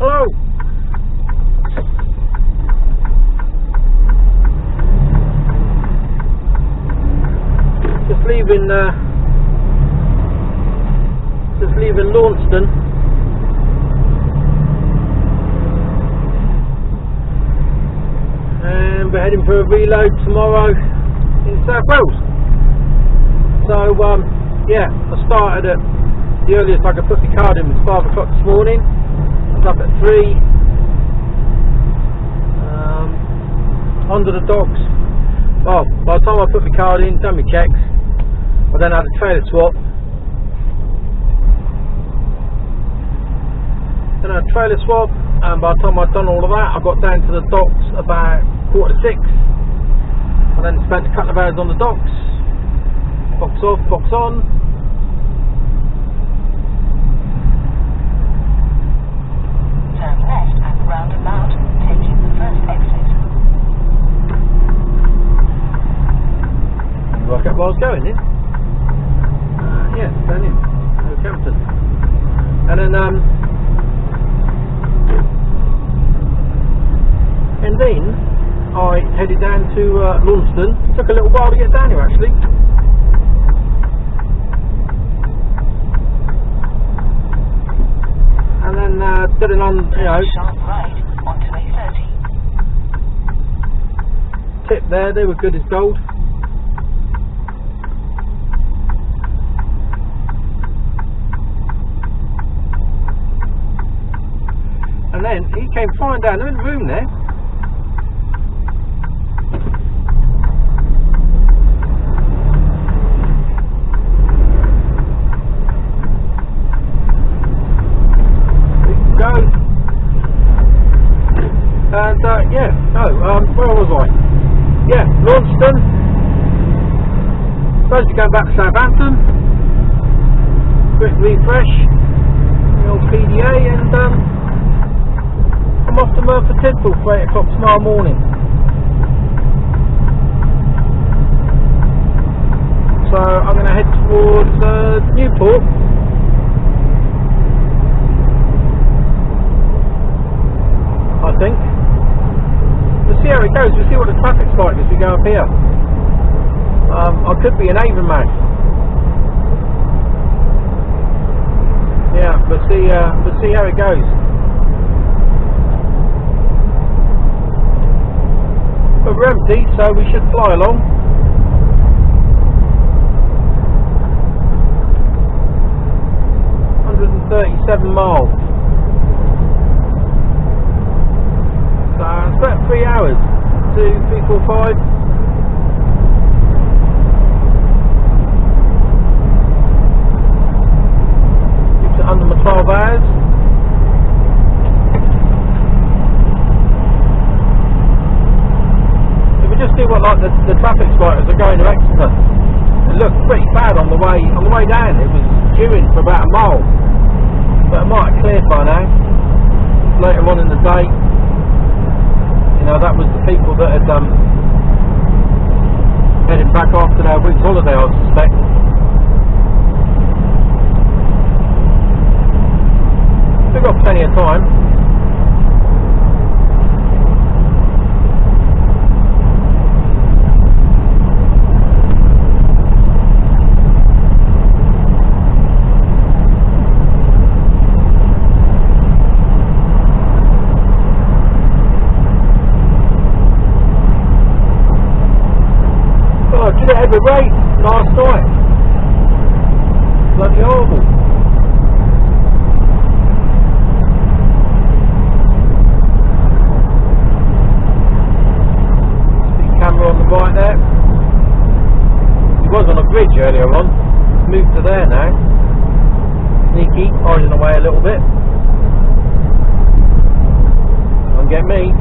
Hello. Just leaving Launceston. And we're heading for a reload tomorrow in South Wales. So yeah, I started at the earliest I could put my card in was 5 o'clock this morning. I was up at 3. Under the docks. Well, by the time I put my card in, done my checks, I then had a trailer swap. Then I had a trailer swap, and by the time I'd done all of that, I got down to the docks about 5:45. I then spent a couple of hours on the docks. Box off, box on. Turn left at the roundabout, taking the first exit. Work out where I was going in. Yeah, down in Northampton. And then I headed down to Launceston. Took a little while to get down here actually. And then did it on, Sharp right onto A30. tip there. They were good as gold. And then he came flying down. They're in the room there. Go. And yeah, where was I? Yeah, Launceston. Supposed to go back to Southampton. Quick refresh. The old PDA and I'm off to Murphy Temple for 8 o'clock tomorrow morning. So I'm going to head towards Newport. I think. We'll see how it goes. We'll see what the traffic's like as we go up here. I could be an Avon man. Yeah, we'll see how it goes. But we're empty, so we should fly along. $137 miles. So it's about 3 hours. 2, 3, 4, 5. Keeps it under my 12 hours. Just see what like the traffic spikers are going to Exeter. It looked pretty bad on the way down. It was queuing for about a mile, but it might have cleared by now. Later on in the day, that was the people that had headed back after their week's holiday, I suspect. We've got plenty of time. Did it ever rain last night? Bloody horrible. Big camera on the right there. He was on a bridge earlier on. Moved to there now. Sneaky, hiding away a little bit. Don't get me.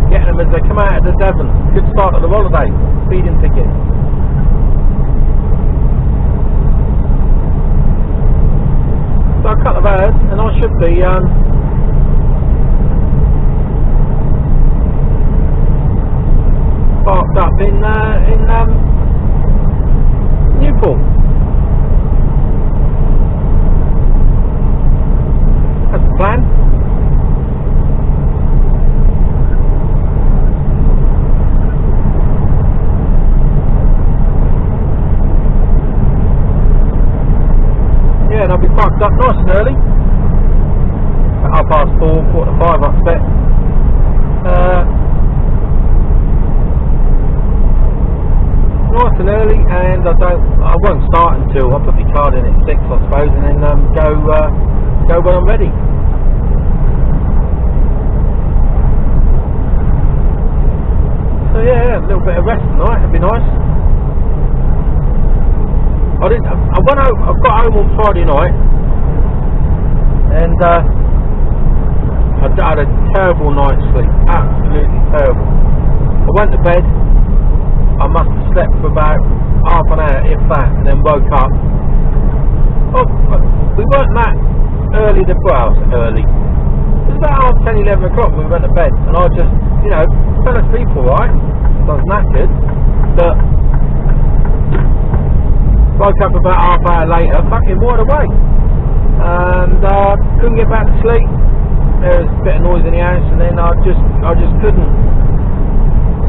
Getting them as they come out of the Devon. Good start of the holiday. Speeding ticket. So a couple of hours and I should be parked up in Newport. I'll be parked up nice and early. At 4:30, 4:45 I expect. Nice and early, and I won't start until I'll put my card in at 6 I suppose, and then go when I'm ready. So yeah, a little bit of rest tonight, it'd be nice. I got home on Friday night, and I had a terrible night's sleep, absolutely terrible. I went to bed, I must have slept for about half an hour, if that, and then woke up. Oh, we weren't that early, early. It was about 10, 11 o'clock when we went to bed, and I just, fell asleep alright. I was knackered, but woke up about half hour later, fucking wide awake, and couldn't get back to sleep. There was a bit of noise in the house, and then I just couldn't.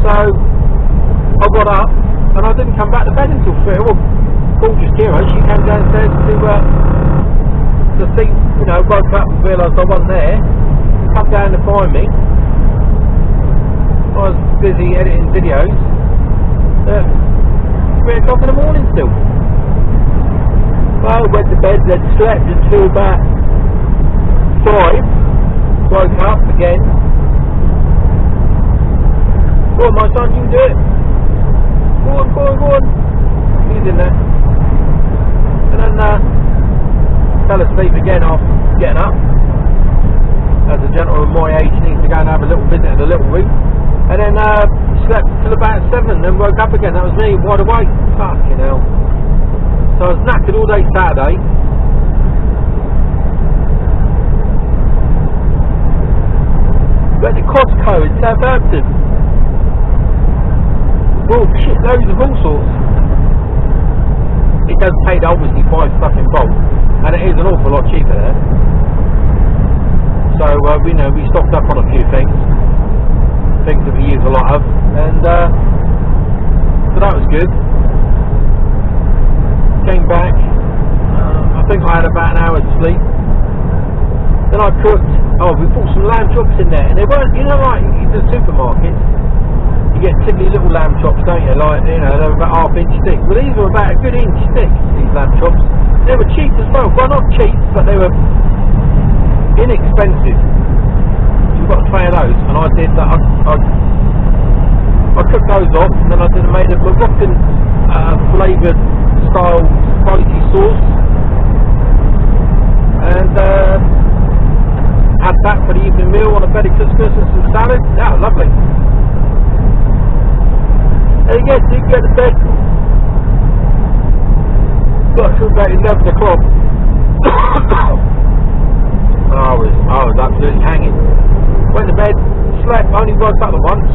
So I got up, and I didn't come back to bed until 3. Well, gorgeous Kira, she came downstairs to see, woke up and realised I wasn't there, come down to find me. I was busy editing videos. 3 o'clock in the morning still. Well, I went to bed, then slept until about 5. Woke up again. Go on, my son, you can do it. Go on. He's in there. And then fell asleep again after getting up. As a gentleman my age needs to go and have a little visit at the little room. And then slept till about 7, then woke up again. That was me, wide awake. Fucking hell. So I was knackered all day Saturday. Went to Costco in Southampton. Bought shitloads of all sorts. It does pay to obviously buy stuff in bulk, and it is an awful lot cheaper there. So we stocked up on a few things that we use a lot of, and so that was good. Came back. I think I had about an hour's sleep. Then I cooked. We bought some lamb chops in there, and they weren't, like in the supermarkets, you get tiddly little lamb chops, don't you? Like, they're about half-inch thick. Well, these were about a good inch thick, these lamb chops. They were cheap as well. Well, not cheap, but they were inexpensive. So we got a tray of those, and I did that. I cooked those off, and then I made a Moroccan flavoured style spicy sauce, and had that for the evening meal on a bed of couscous and some salad. Yeah, lovely. And again, did get to bed. Got to about 11 o'clock. I was absolutely hanging. Went to bed, slept, only woke up at once.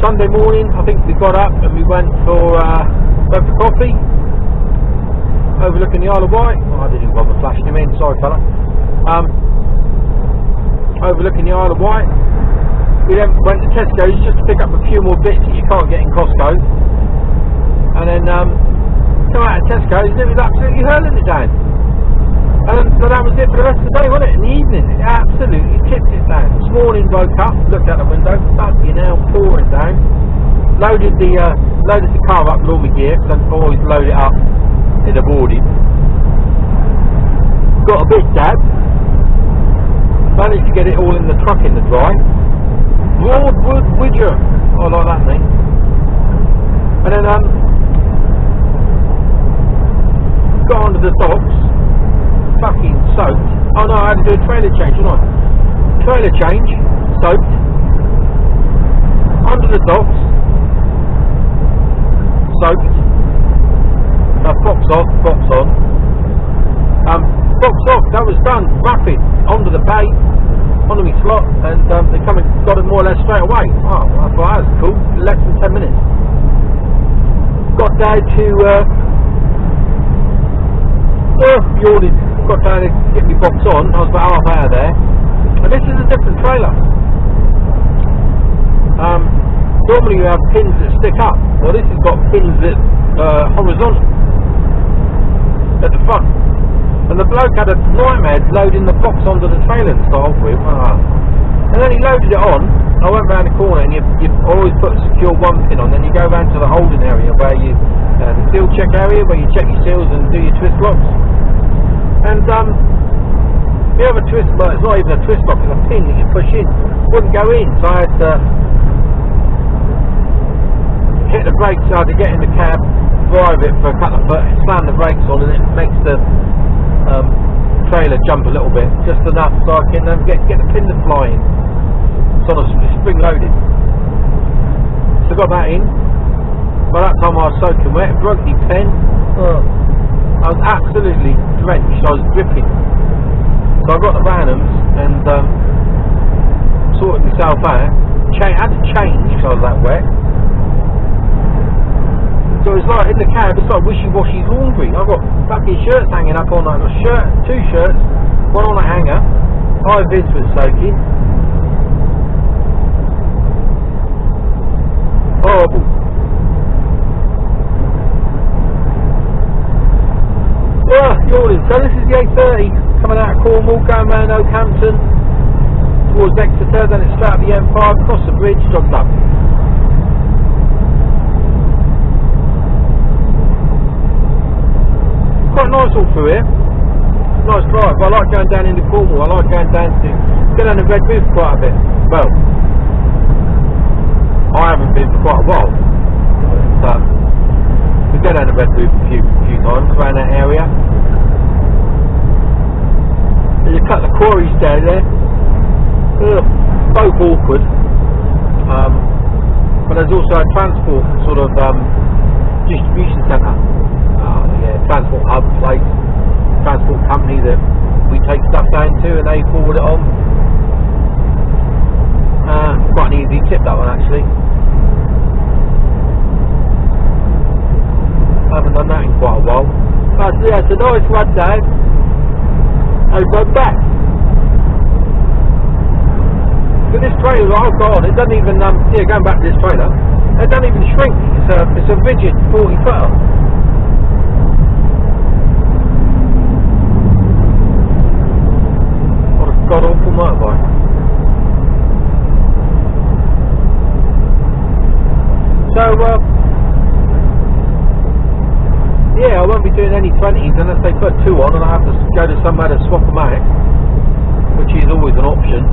Sunday morning, I think we got up and we went for coffee, overlooking the Isle of Wight. I didn't bother flashing him in, sorry fella. Overlooking the Isle of Wight. We then went to Tesco's just to pick up a few more bits that you can't get in Costco. And then come out of Tesco's and it was absolutely hurling it down. And so that was it for the rest of the day, wasn't it? In the evening, it absolutely tipped it down. This morning, woke up, looked out the window, fucking hell, pouring down. Loaded the car up with all my gear, because I always load it up in the boarding. Got a bit dabbed. Managed to get it all in the truck in the dry. Broadwood Widger. I like that thing. And then got onto the docks. Fucking soaked. Oh no, I had to do a trailer change, didn't I? Trailer change, soaked. Under the docks, soaked. Box off, box on. Box off, that was done, rapid. Onto the bay, onto my slot, and they come and got it more or less straight away. Oh, I thought that was cool, less than 10 minutes. Got down to, yawning. Got down to get my box on. I was about half hour there, and this is a different trailer. Normally you have pins that stick up. Well, this has got pins that horizontal. at the front. And the bloke had a nightmare loading the box onto the trailer to start off with. And then he loaded it on. I went round the corner, and you always put a secure one pin on, then you go round to the holding area where you, the seal check area, where you check your seals and do your twist locks. And the other twist lock, it's not even a twist lock, it's a pin that you push in. Wouldn't go in, so I had to hit the brakes, so I had to get in the cab, drive it for a couple of foot, slam the brakes on, and it makes the trailer jump a little bit, just enough so I can get the pin to fly in. It's on a spring loaded. So got that in. By that time I was soaking wet, broke the pen. I was absolutely drenched, I was dripping. So I got the Randoms and sorted myself out. Had to change because I was that wet. So it's like in the cab, it's like wishy-washy laundry. I've got fucking shirts hanging up on that. Two shirts, one on a hanger. High vis was soaking. Horrible. Well, yawning. So this is the 8:30 coming out of Cornwall, going round Oakhampton towards Exeter. Then it's straight up the M5, across the bridge, jogged up. Quite nice all through here. Nice drive. I like going down into Cornwall. I like going down to Red Roof quite a bit. Well, I haven't been for quite a while. But we go down to Red Roof a few times around that area. There's a couple of quarries down there. Both awkward. But there's also a transport sort of distribution centre. Transport hub place, transport company that we take stuff down to and they forward it on. Quite an easy tip, that one actually. I haven't done that in quite a while. But yeah, it's a nice run down and run back. But this trailer that I've got on, it doesn't even, going back to this trailer, it doesn't even shrink. It's a rigid 40 footer. God awful motorbike. So yeah, I won't be doing any 20s unless they put 2 on and I have to go to somewhere to swap them out, which is always an option.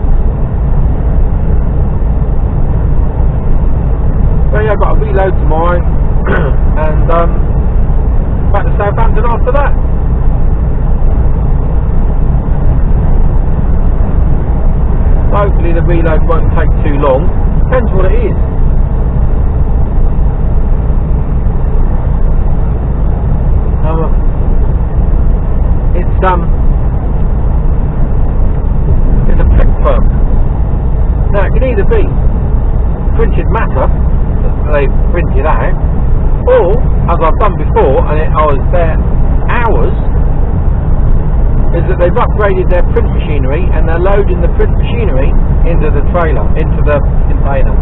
But yeah, I've got a reload tomorrow and back to Southampton after that. Hopefully the reload won't take too long. Depends what it is. It's a print firm. Now it can either be printed matter that they've printed out, or as I've done before, and I was there hours, is that they've upgraded their print machinery and they're loading the print machinery into the trailer, into the container.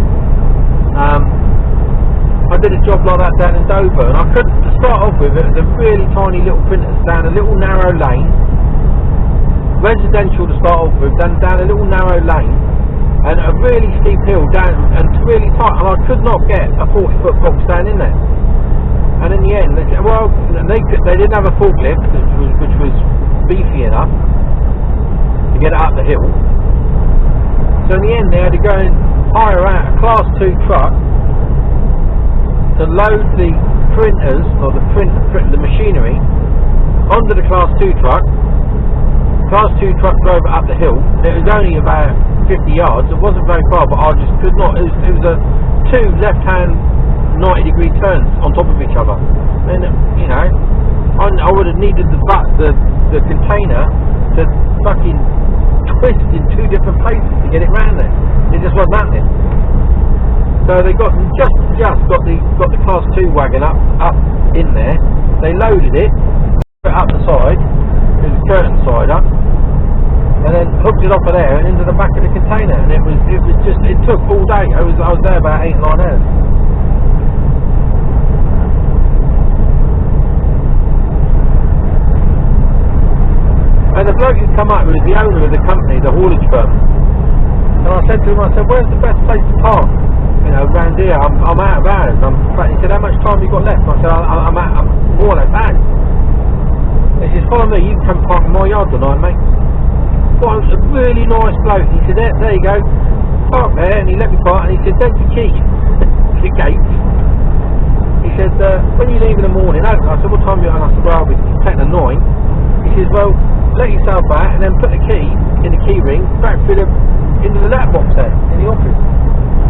I did a job like that down in Dover, and I could, to start off with, it was a really tiny little printers down a little narrow lane, residential to start off with, down a little narrow lane, and a really steep hill down, and really tight, and I could not get a 40-foot box down in there. And in the end, they said, well, they didn't have a forklift, which was beefy enough to get it up the hill. So in the end, they had to go and hire out a Class 2 truck to load the printers, or the machinery, onto the Class 2 truck. Class 2 truck drove it up the hill. It was only about 50 yards. It wasn't very far, but I just could not. It was a 2 left-hand 90-degree turns on top of each other. And you know, I would have needed the container to fucking twist in 2 different places to get it round there. It just wasn't happening. So they got just got the Class 2 wagon up in there. They loaded it, put it up the side, it was a curtain side up, and then hooked it off of there and into the back of the container. And it took all day. I was there about 8 or 9 hours. come up with the owner of the company, the haulage firm. And I said to him, where's the best place to park? You know, round here, I'm out of hours. He said, how much time have you got left? And I said, I'm more or less out. He says, follow me, you can come park in my yard tonight, mate. Well, it was a really nice bloke. He said, there you go, park there, and he let me park, and he said, there's the key to the gates. He said, when you leave in the morning, I said, what time are you on? I said, well, I'll be 10 to 9. He says, well, let yourself out, and then put the key in the key ring, back through into the letterbox there, in the office.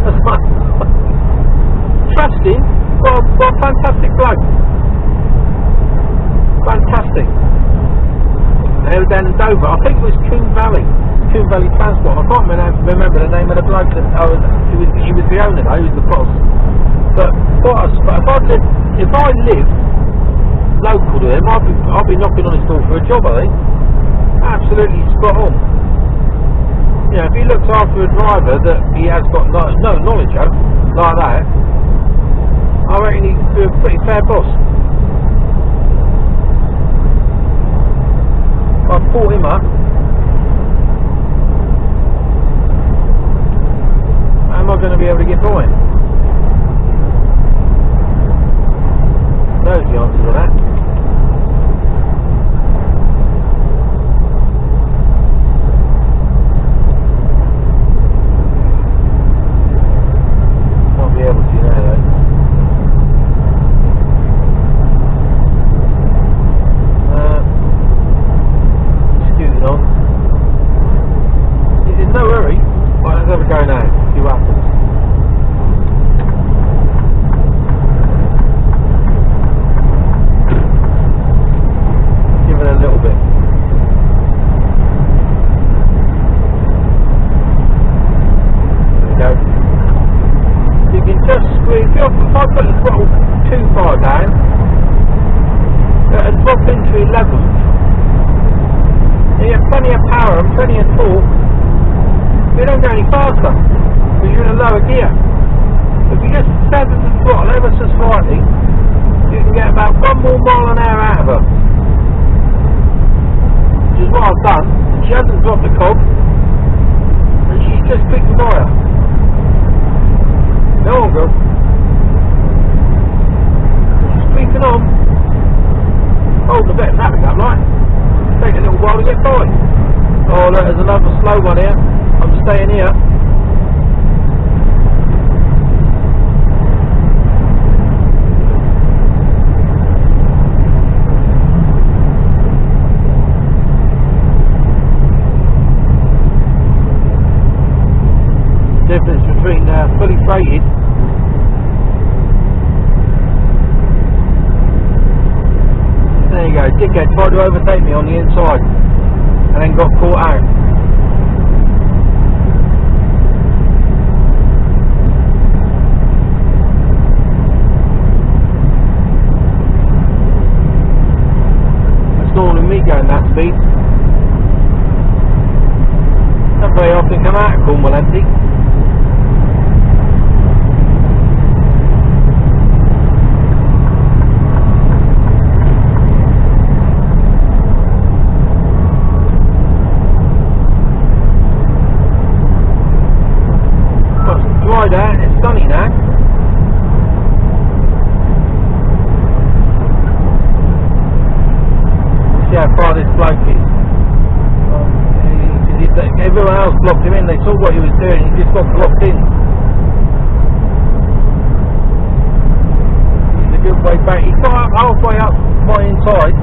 That's like, trusting, what a fantastic bloke. Fantastic. And they were down in Dover. I think it was Coombe Valley Transport. I can't remember the name of the bloke that he was the owner though, he was the boss. But if I lived local to him, I'd be knocking on his door for a job, I think. Absolutely spot on. You know, if he looks after a driver that he has got no knowledge of, like that, I reckon he'd be a pretty fair boss. I brought him up. How am I going to be able to get by him? Knows the answer to that. Might be able to now though. On. He's in no hurry. Right, let's have a go now, see what happens. Give it a little bit. There we go. You can just squeeze, if I put the throttle too far down, it'll drop into 11th. You get plenty of power and plenty of torque. You don't go any faster because you're in a lower gear. If you just feather the throttle ever so slightly, you can get about 1 more mile an hour out of her. Which is what I've done. She hasn't dropped the cog, and she's just picked the wire. Go on, girl. She's creeping on. Hold the bit of traffic up, right? Take a little while to get by. Oh look, there's another slow one here. I'm staying here. Difference between fully freighted . There you go, dickhead tried to overtake me on the inside and then got caught out. That's normally me going that speed. Not very often come out of Cornwall empty. It's sunny now. See how far this bloke is. Everyone else blocked him in. They saw what he was doing. He just got blocked in. He's a good way back. He's got halfway up my inside.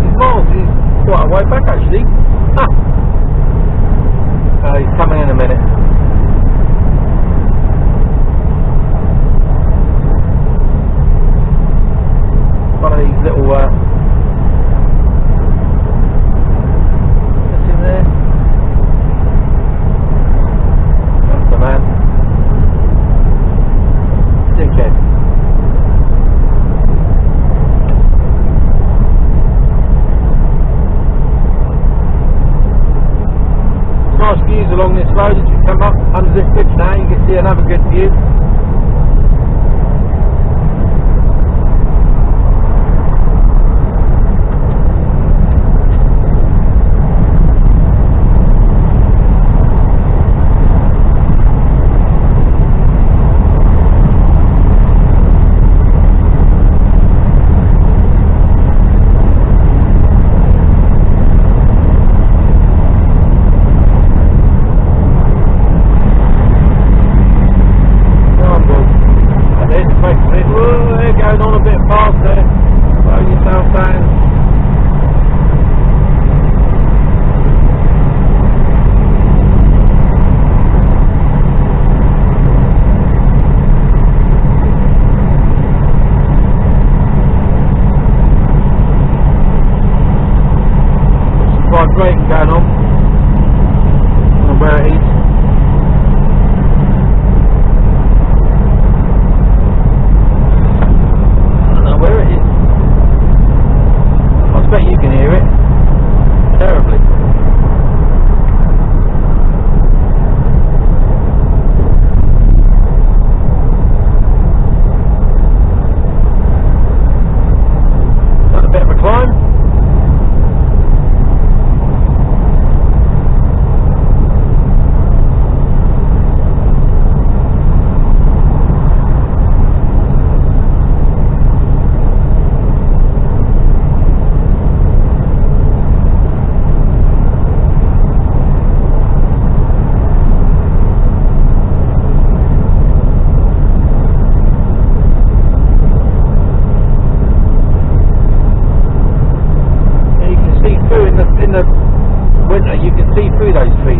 He's quite a way back actually. He's coming in a minute. One of these little what's in there? That's the man. Dickhead. Nice views along this road as you come up under this bridge now. You can see another good view.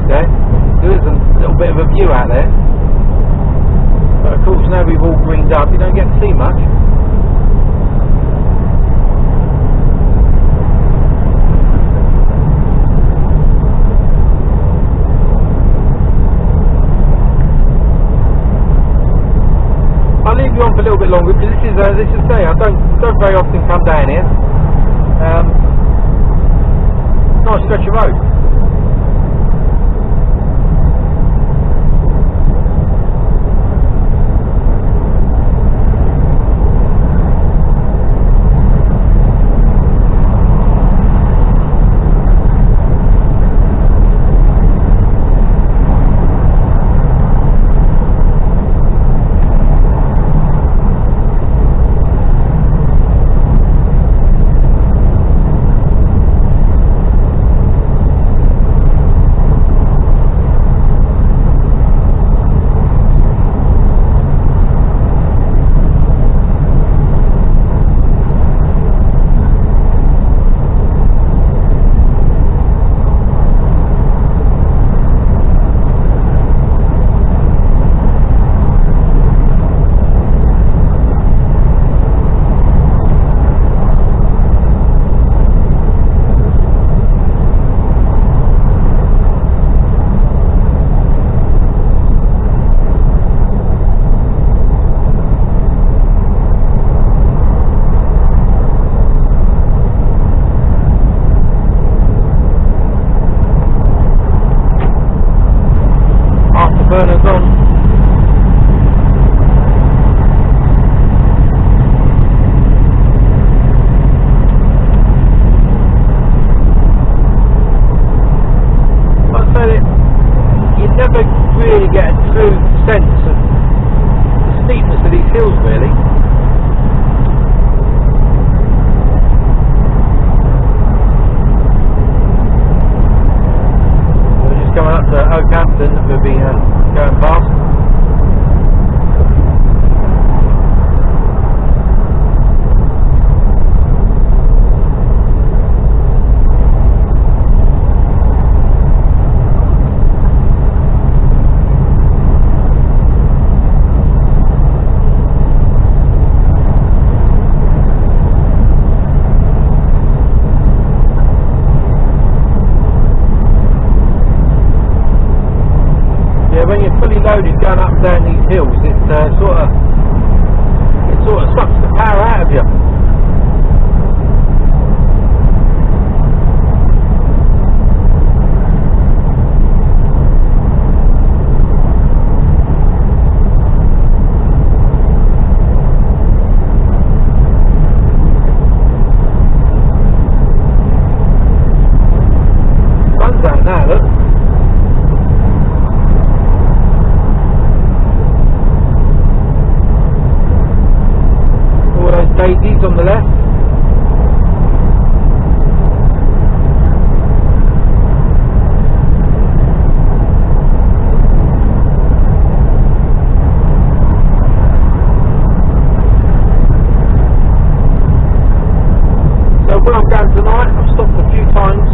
there. There is a little bit of a view out there. But of course now we've all greened up, you don't get to see much. I'll leave you on for a little bit longer because this is say I don't very often come down here. Nice stretch of road. Burners on. I'd say that you never really get a true sense of the steepness of these hills, really. We're just coming up to Oakhampton that we'll be going past. When you're fully loaded going up and down these hills, it sort of sucks the power out of you. Sun's out now, look. Daisies on the left. So where I'm going tonight, I've stopped a few times.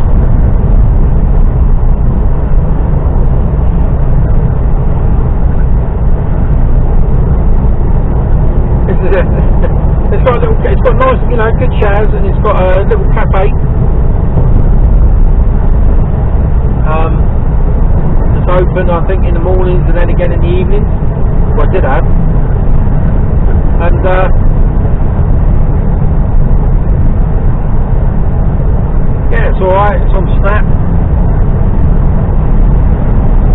This is it. It's got nice, good showers, and it's got a little cafe. It's open, I think, in the mornings and then again in the evenings. Well, I did have. And yeah, it's alright. It's on Snap.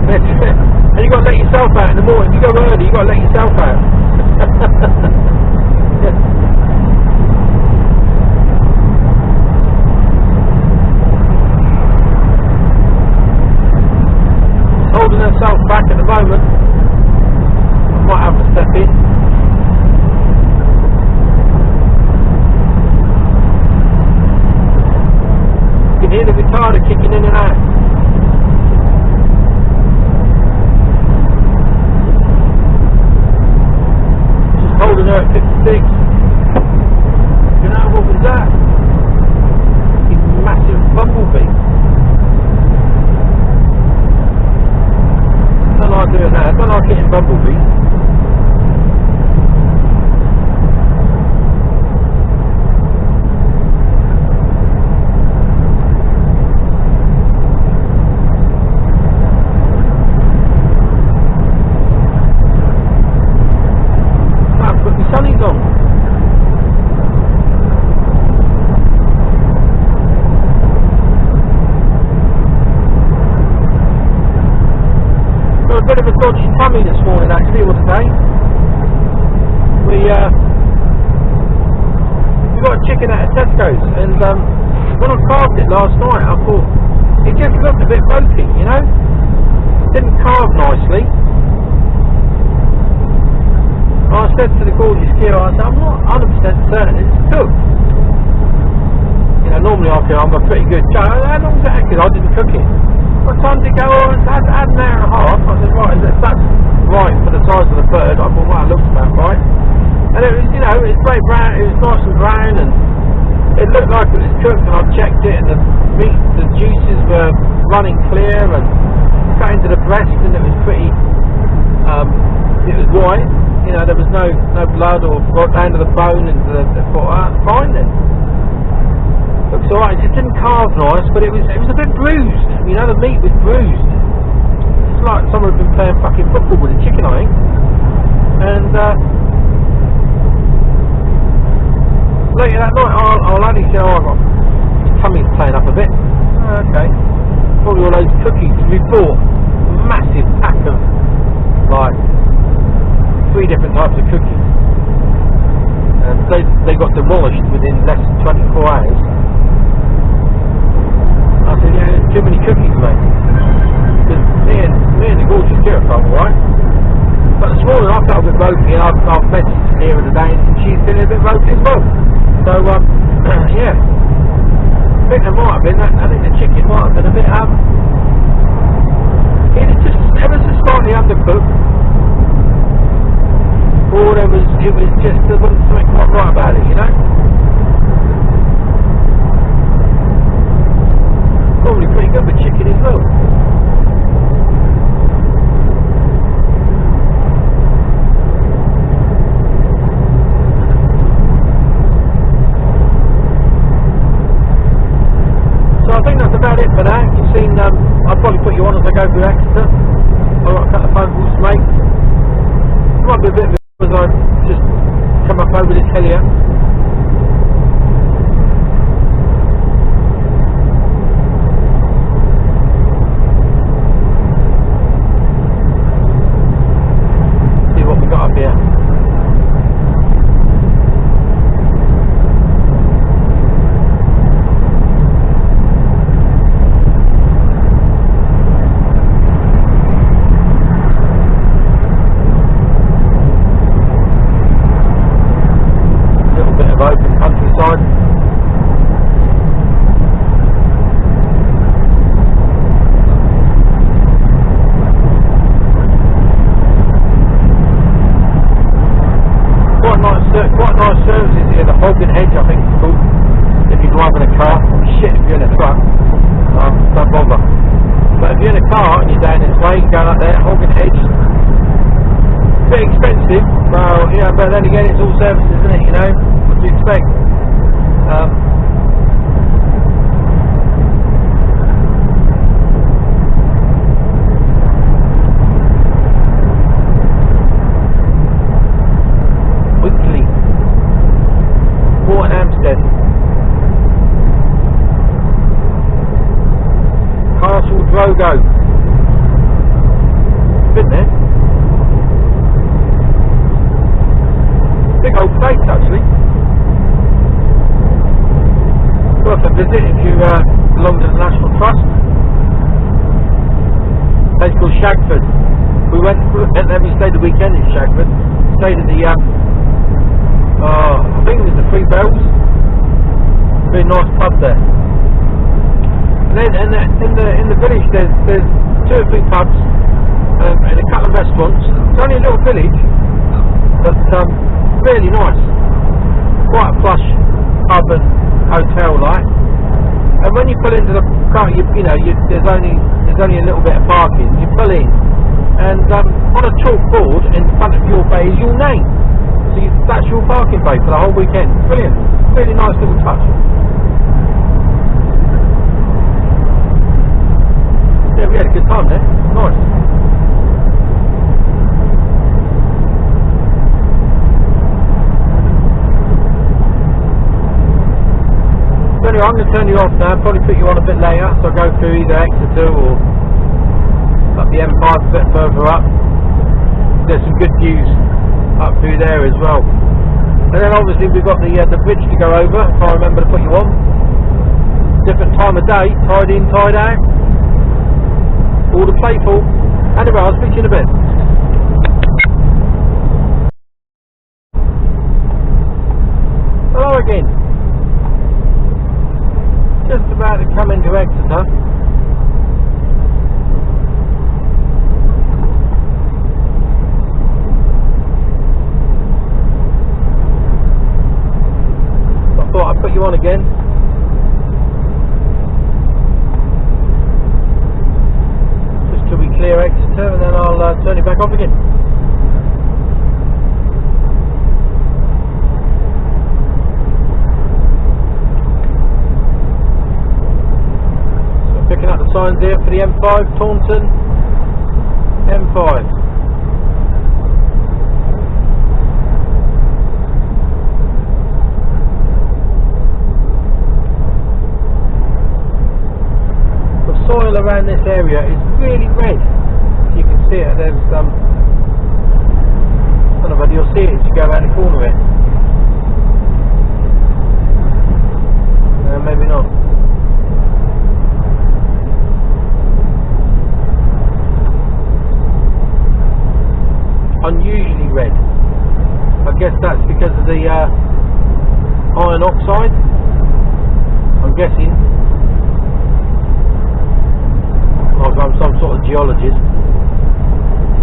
And you got to let yourself out in the morning. If you go early, you got to let yourself out. Holding herself back at the moment. I might have to step in. You can hear the retarder kicking in and out. Just holding her at 56. You know, what was that? Big massive bumblebee. bit of a dodgy tummy this morning, actually, or today. We got a chicken out of Tesco's, and when I carved it last night, I thought it just looked a bit ropey, you know. It didn't carve nicely. I said to the gorgeous Kira, I said, I'm not 100% certain it's cooked. You know, normally I feel I'm a pretty good judge. How long was it actually? I didn't cook it. What time did it go on? I had an hour and a half. I said, right, that's right for the size of the bird. I thought, well, it looks about right. And it was, you know, it was very brown, it was nice and brown, and it looked like it was cooked, and I checked it, and the meat, the juices were running clear, and got into the breast, and it was pretty, it was white. You know, there was no blood or got down to the bone and the fine then. Looks alright, it just didn't carve nice, but it was a bit bruised. You know, the meat was bruised. It's like someone had been playing fucking football with a chicken, I think. And later that night, our laddie said, oh, his tummy's playing up a bit. Okay. Probably all those cookies. We bought a massive pack of, like, 3 different types of cookies, and they got demolished within less than 24 hours. I said, yeah, there's too many cookies, mate. Because me and the gorgeous Kira felt alright, but this morning I felt a bit ropey, and I've messaged Kira today, and she's feeling a bit ropey as well. So yeah, I think there might have been that. I think the chicken might have been a bit it was just ever so slightly undercooked. Or it was just, there wasn't something quite right about it, you know? Probably pretty good with chicken as well. So I think that's about it for now. You've seen, I'll probably put you on as I go through Exeter. I've got a couple of phone calls to make. It might be a bit of as I just come up over this hill here. See what we got up here. Open countryside. Quite nice services here. The Hog and Hedge, I think it's called. If you're driving a car, shit if you're in a truck, don't bother. But if you're in a car and you're down this way, going up there, Hog and Hedge. Bit expensive, well, yeah, but then again, it's all services, isn't it? You know. What do you expect? Weekly. Port Hampstead. Castle Drogo. Been there. Big old place, actually. Worth a visit if you belong to the National Trust. A place called Shagford. We went there, we stayed the weekend in Shagford. Stayed at the I think it was the Three Bells. Very nice pub there. And then in the village there's 2 or 3 pubs and a couple of restaurants. It's only a little village, but really nice. Quite a plush pub and hotel like. And when you pull into the car, there's only a little bit of parking. You pull in, and on a chalkboard in front of your bay is your name. So that's your parking bay for the whole weekend. Brilliant. Really nice little touch. Yeah, we had a good time there. Nice. So anyway, I'm going to turn you off now. Probably put you on a bit later, so I'll go through either Exeter or up the M5 a bit further up. There's some good views up through there as well. And then obviously we've got the bridge to go over, if I remember to put you on. Different time of day, tide in, tide out. All the playful. Anyway, I'll speak to you in a bit. Hello again. Just about to come into Exeter. I thought I'd put you on again. Just till we clear Exeter and then I'll turn it back off again. Picking up the signs here for the M5, Taunton, M5. The soil around this area is really red. You can see it, there's I don't know whether you'll see it as you go around the corner here. Maybe not. Unusually red. I guess that's because of the iron oxide, I'm guessing. Like I'm some sort of geologist.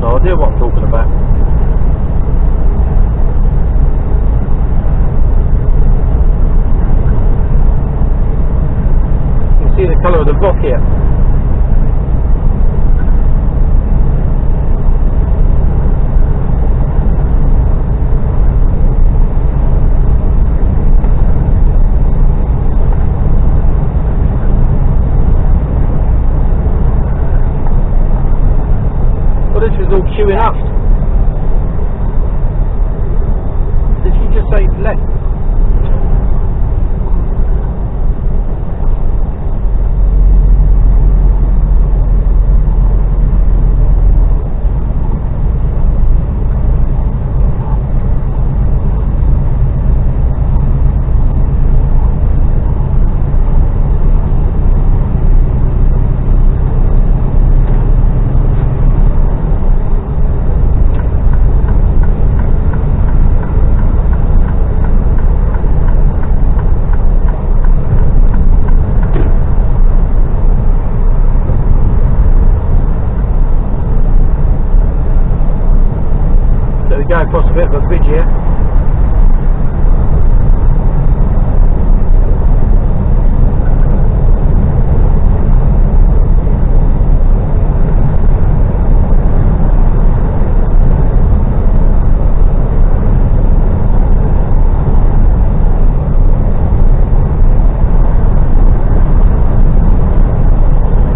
No idea what I'm talking about. You can see the colour of the rock here. All queuing up. Did she just say left? Going across a bit of a bridge here.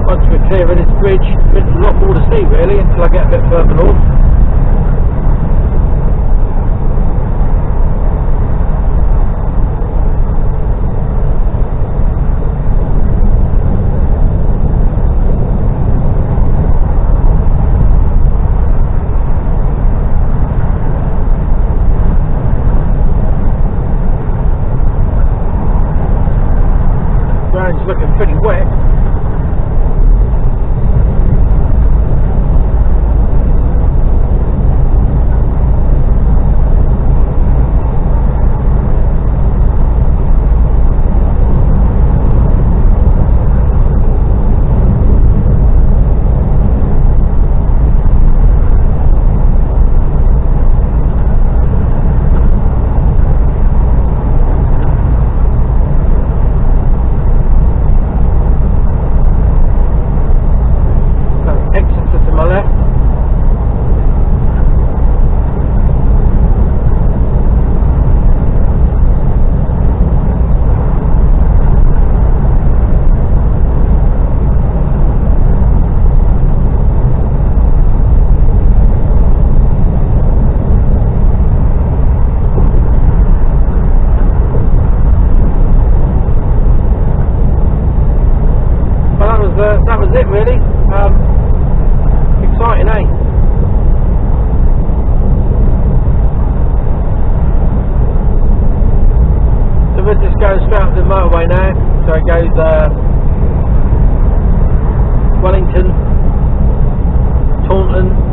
Once we're clear of this bridge, there's a lot more to see really until I get a bit further north. Ground's looking pretty wet.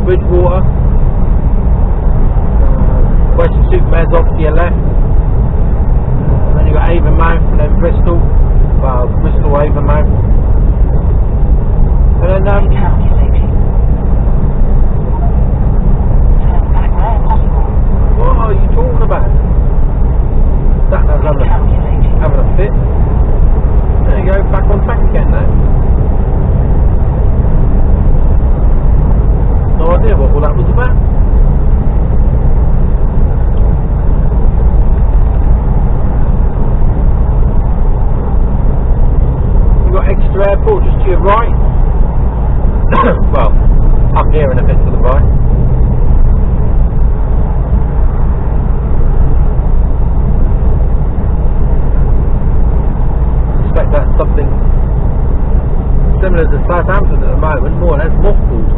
Bridgewater. Western Supermare's off to your left. Then you've got Avonmouth and then Bristol. Well, Bristol, Avonmouth. And then Calculating. Turn back where possible. what are you talking about? That has having a fit. There you go, back on track again now. No idea what all that was about. You've got Exeter Airport just to your right. Well, up here and a bit to the right. I suspect that's something similar to Southampton at the moment, more or less mothballed.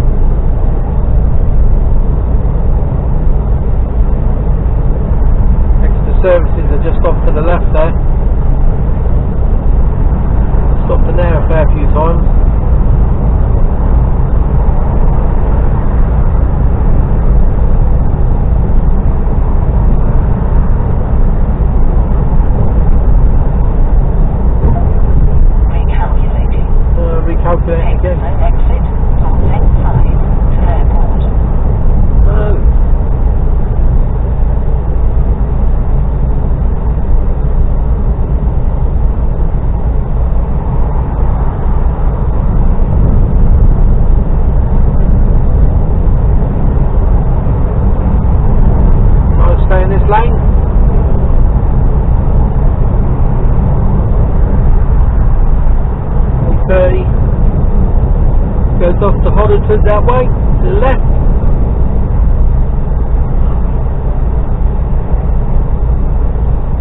Exeter services are just off to the left there. Stopped in there a fair few times. Recalculating again. Exit on left side to airport. Oh. I'll stay in this lane. Goes off to Hodderton that way, to the left.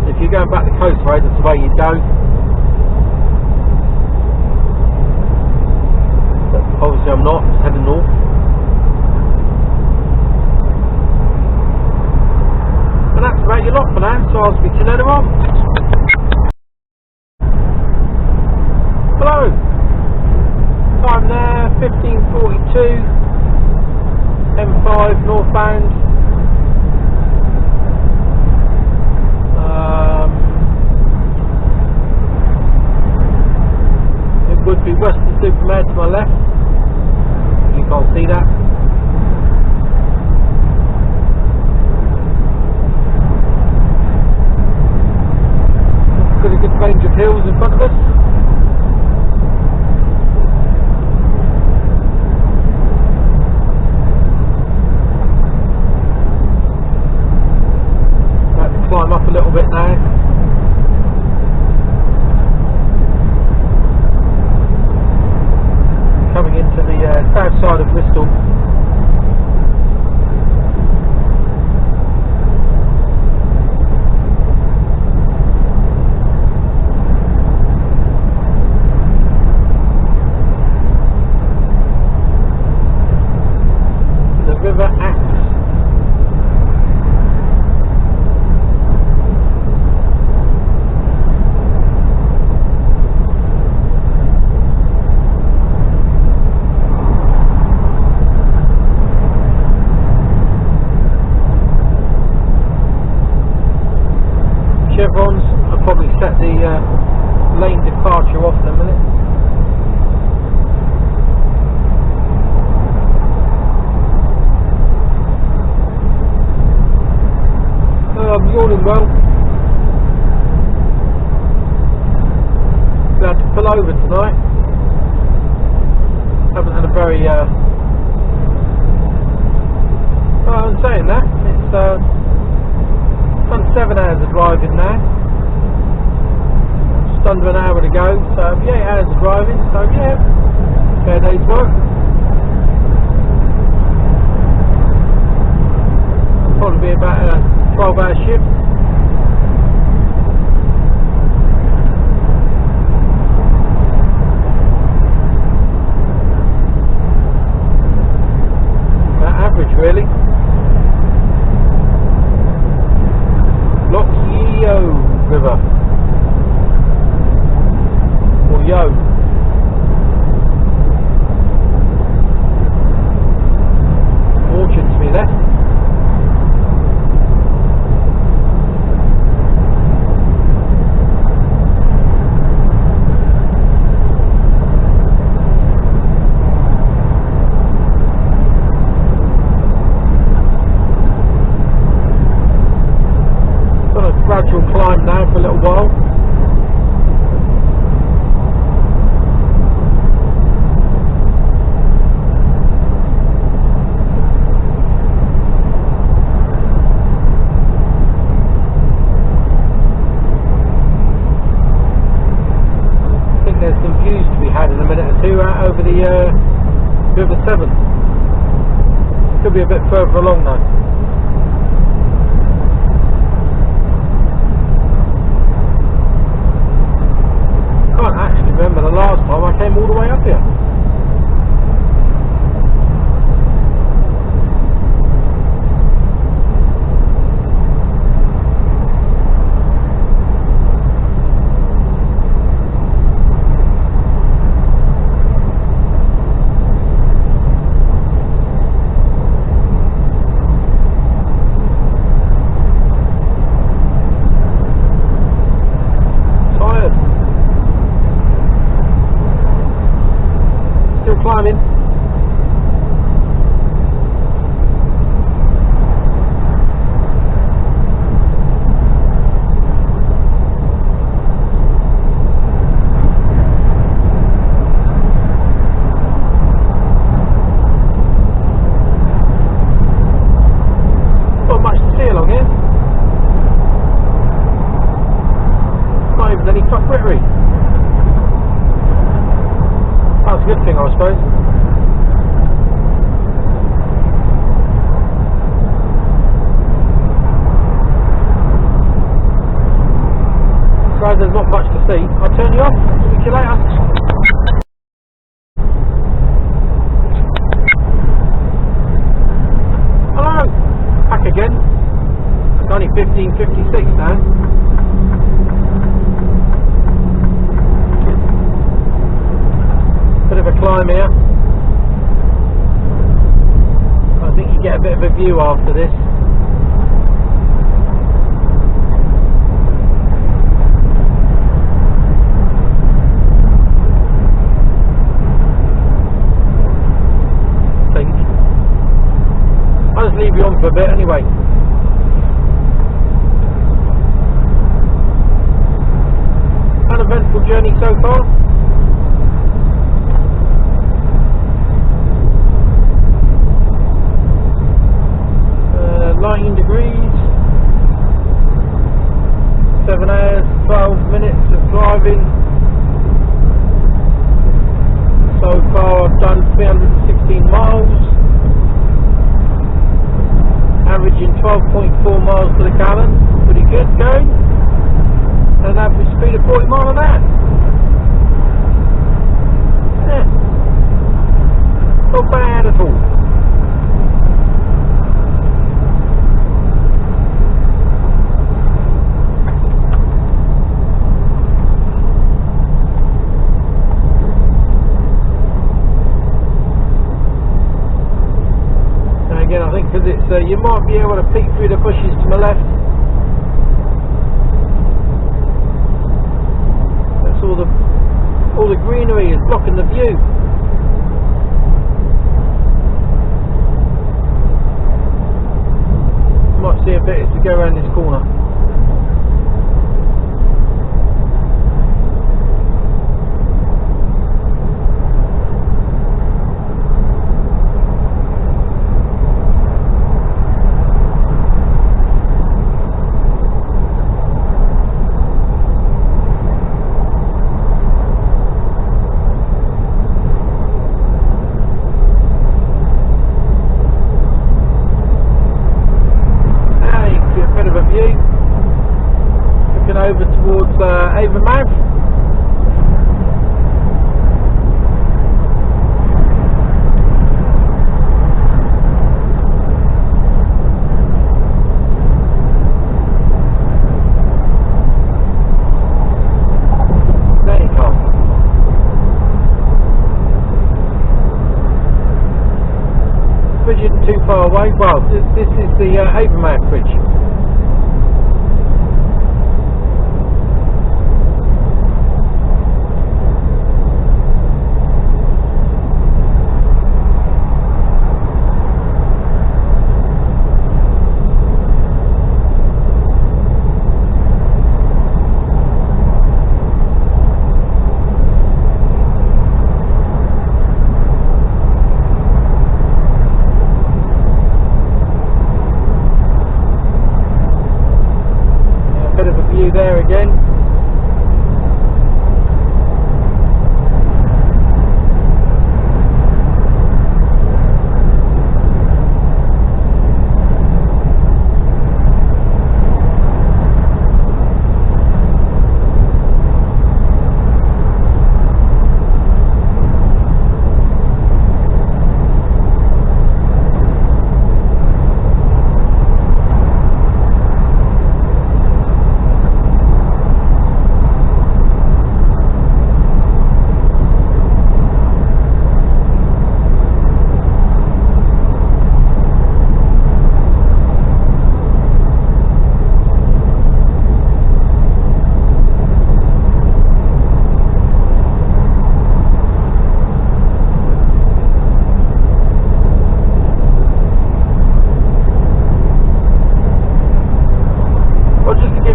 If you're going back the coast road, that's the way you go. But obviously I'm not, just heading north. And that's about your lot for now, so I'll speak to you later on. Hello! Time there, 15:42, M5 northbound. It would be Western Supermare to my left. You can't see that. Got a good range of hills in front of us. Climb up a little bit now. Coming into the south side of Bristol. The River Axe. Chevrons, I'll probably set the lane departure off in a minute. I'm yawning well. Glad to pull over tonight. Haven't had a very well, I'm saying that, it's done 7 hours of driving now. Just under an hour to go, so 8 hours of driving, so yeah, fair day's work. Probably be about a 12-hour shift. Could be a bit further along though. Can't actually remember the last time I came all the way up here. Climbing. Not much to see along here. Not even any truck rotary. That's a good thing, I suppose. So there's not much to see. I'll turn you off. Speak to you later. Hello. Back again. It's only 15:56 now. Bit of a climb here. I think you get a bit of a view after this. I'll just leave you on for a bit anyway. Uneventful journey so far. 19 degrees, 7 hours, 12 minutes of driving. So far I've done 316 miles, averaging 12.4 miles to the gallon, pretty good going, and an average speed of 40 miles an hour. Yeah, not bad at all. Again, I think because it's you might be able to peek through the bushes to my left. That's all the greenery is blocking the view. Might see a bit as we go around this corner. Over towards Avonmouth. There you go. Bridge isn't too far away. Well, this is the Avonmouth Bridge.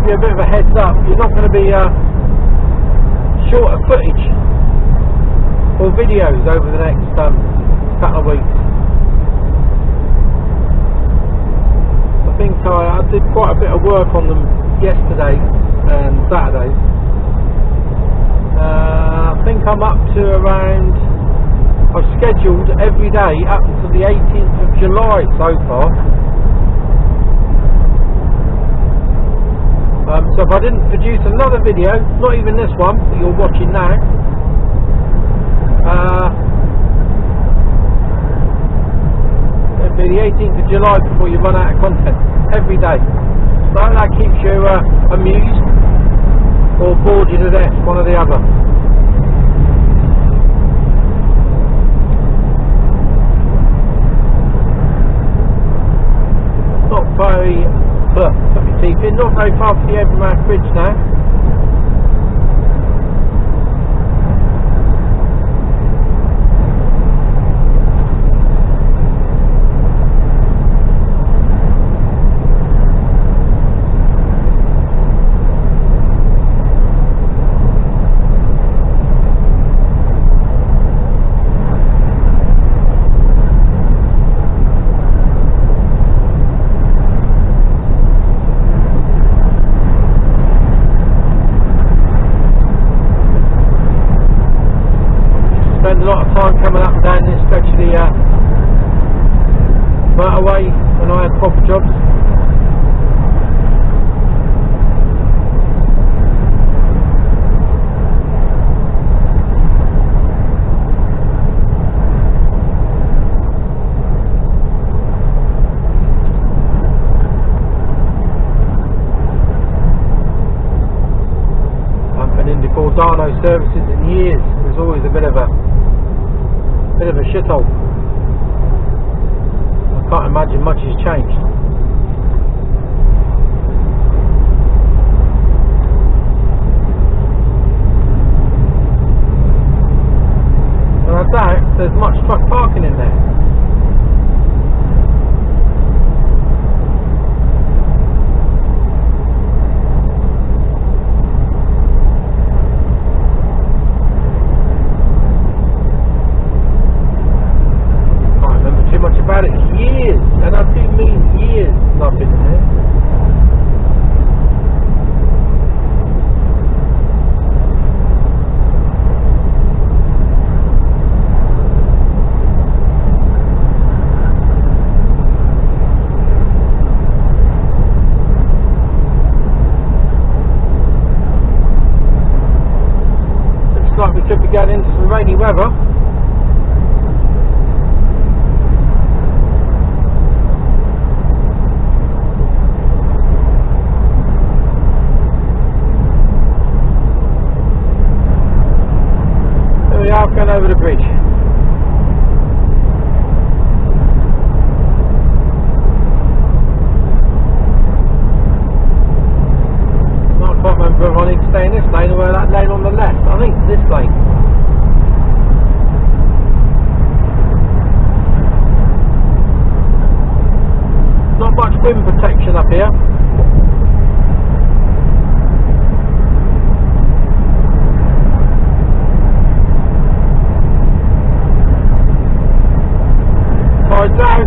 give you a bit of a heads up, you're not going to be short of footage or videos over the next couple of weeks. I think I did quite a bit of work on them yesterday and Saturday. I think I'm up to around, I've scheduled every day up to the 18th of July so far. So if I didn't produce another video, not even this one that you're watching now, it'll be the 18th of July before you run out of content every day. So that keeps you amused or bored you to death, one or the other. Not very, let me see, not very far from the Overmouth Bridge now. Spend a lot of time coming up and down this stretch of the motorway when I had proper jobs. I haven't been into Gordano services in years. There's always a bit of a shithole. I can't imagine much has changed. And I doubt there's much truck parking in there. About it years, and I do mean years since I've been there. Looks like we could be going into some rainy weather. Going over the bridge. I can't remember if I need to stay in this lane or that lane on the left. I think it's this lane. Not much wind protection up here. Down.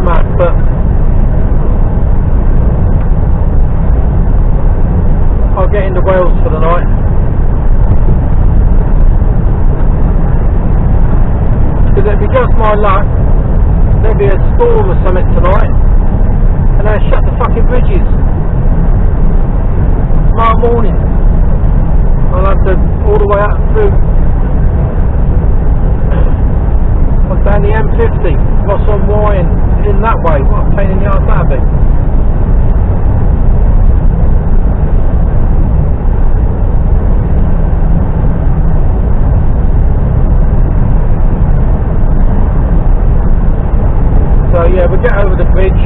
mad, but I'll get into Wales for the night. Because it'd be just my luck, there'll be a storm or something tonight, and they'll shut the fucking bridges. Tomorrow morning, I'll have to all the way up through. What's down the M50, lost on Y and in that way. What a pain in the arse that'd be. So yeah, we get over the bridge,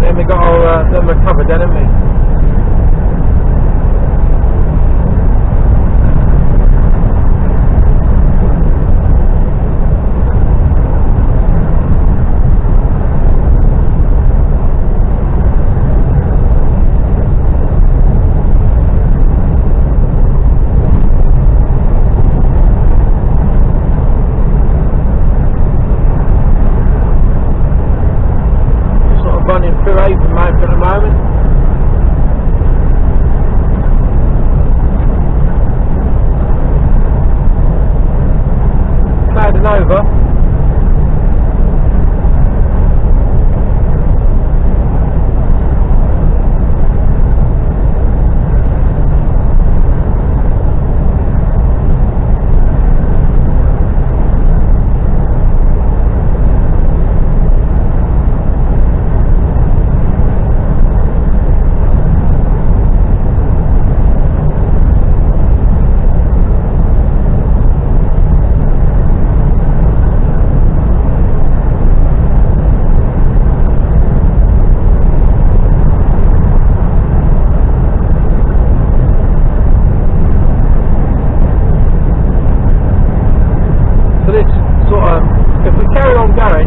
then we got our, then we're covered then, haven't we? Running through Avonmouth at the moment. Clouding over.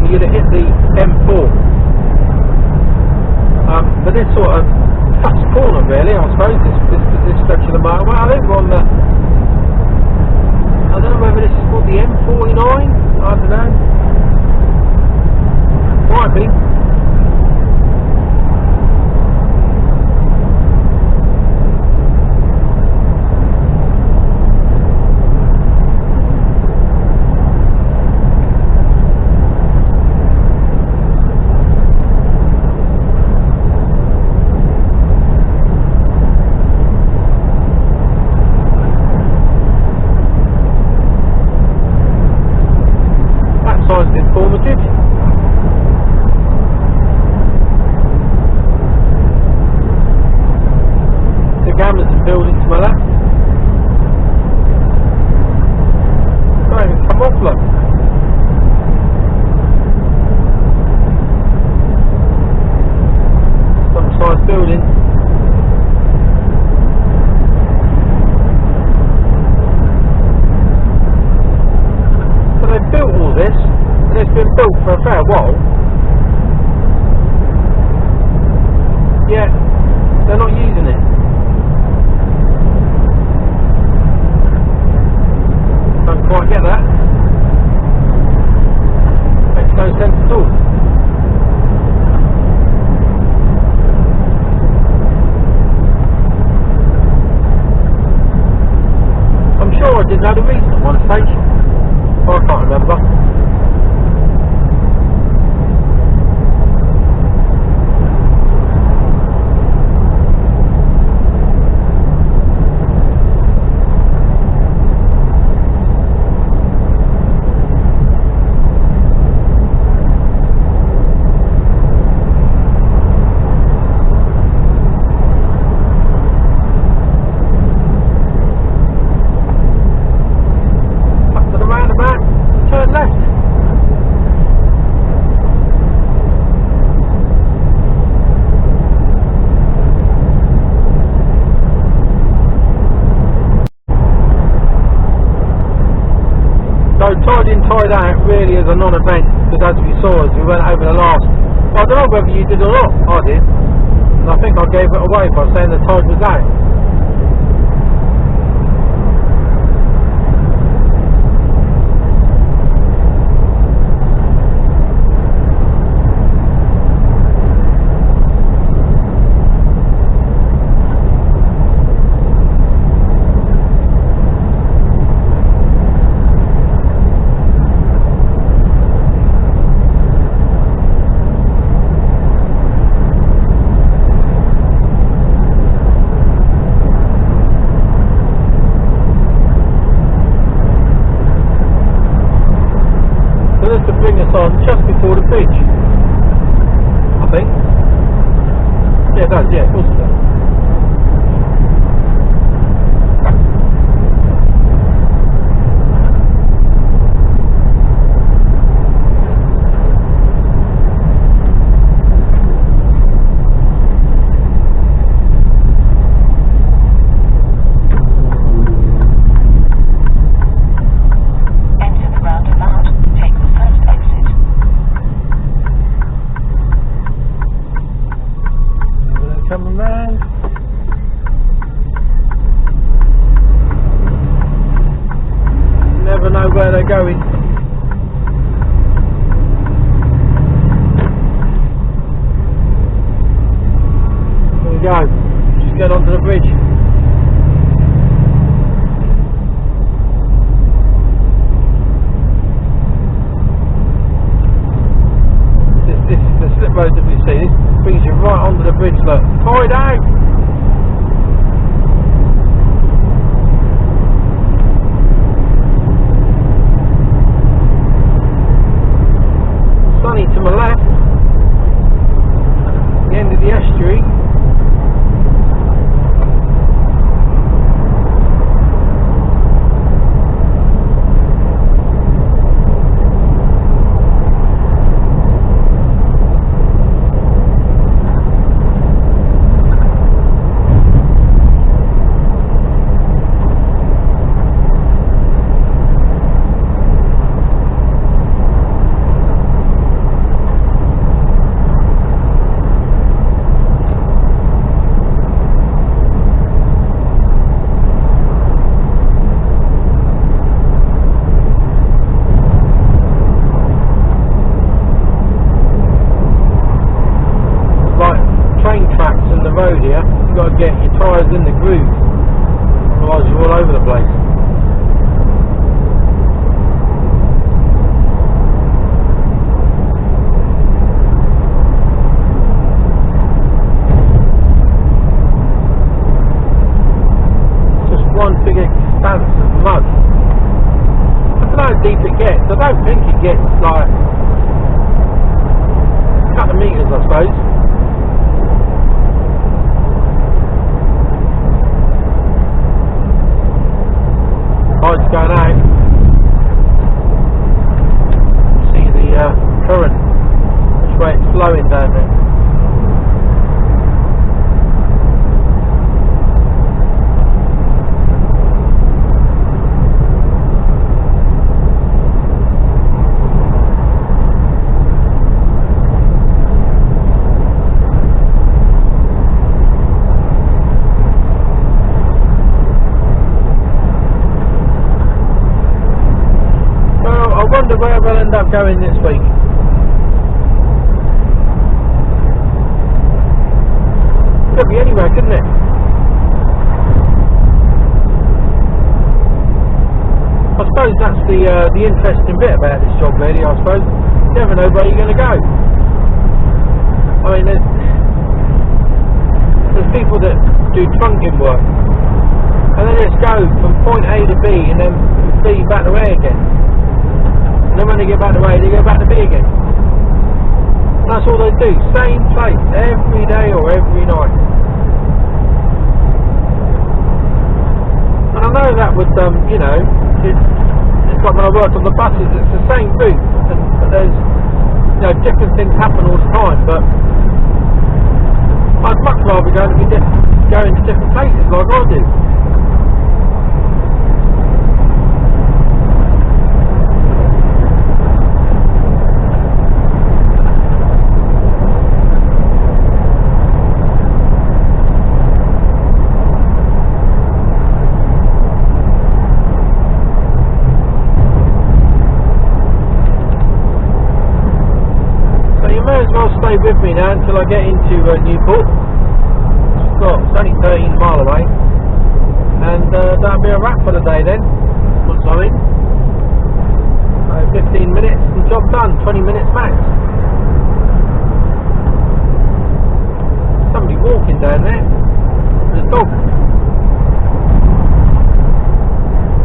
You'd have hit the M4, but this sort of cuts the corner really, I suppose, this stretch of the motorway. I think we're on the, I don't know whether this is called the M49, I don't know, might be. Informative. The Gammerton building to my left. Don't even come off, look. Some size building. So they built all this. It's been built for a fair while, yet they're not using it. Don't quite get that. Makes no sense at all. I'm sure I did know the reason at one stage, but I can't remember. Tied in, tied out really as a non-event, because as we saw as we went over the last, well, I don't know whether you did or not, I did, and I think I gave it away by saying the tide was out. bring us on just before the bridge, I think. Yeah, it does, yeah, of course it does. Coming round. Never know where they're going. There we go. Just get onto the bridge. This is the slip road that we see. This brings you right onto the bridge, look. Hide out! Sunny to my left. The end of the estuary. Road here, you've got to get your tyres in the groove, otherwise you're all over the place. Just one big expanse of mud. I don't know how deep it gets. I don't think it gets like a couple of metres, I suppose. Tide's going out. See the current, which way it's flowing down there. I wonder where we'll end up going this week. Could be anywhere, couldn't it? I suppose that's the interesting bit about this job, really. I suppose you never know where you're going to go. I mean, there's people that do trunking work, and they just go from point A to B, and then from B back to A again. And then when they get back to A, they go back to B again. And that's all they do. Same place every day or every night. And I know that would, you know, it's like when I worked on the buses, it's the same route, but there's, you know, different things happen all the time. But I'd much rather going to different places like I do. Stay with me now until I get into Newport. It's only 13 miles away, and that'll be a wrap for the day then. Once I'm in, 15 minutes and job done. 20 minutes max. Somebody walking down there. There's a dog.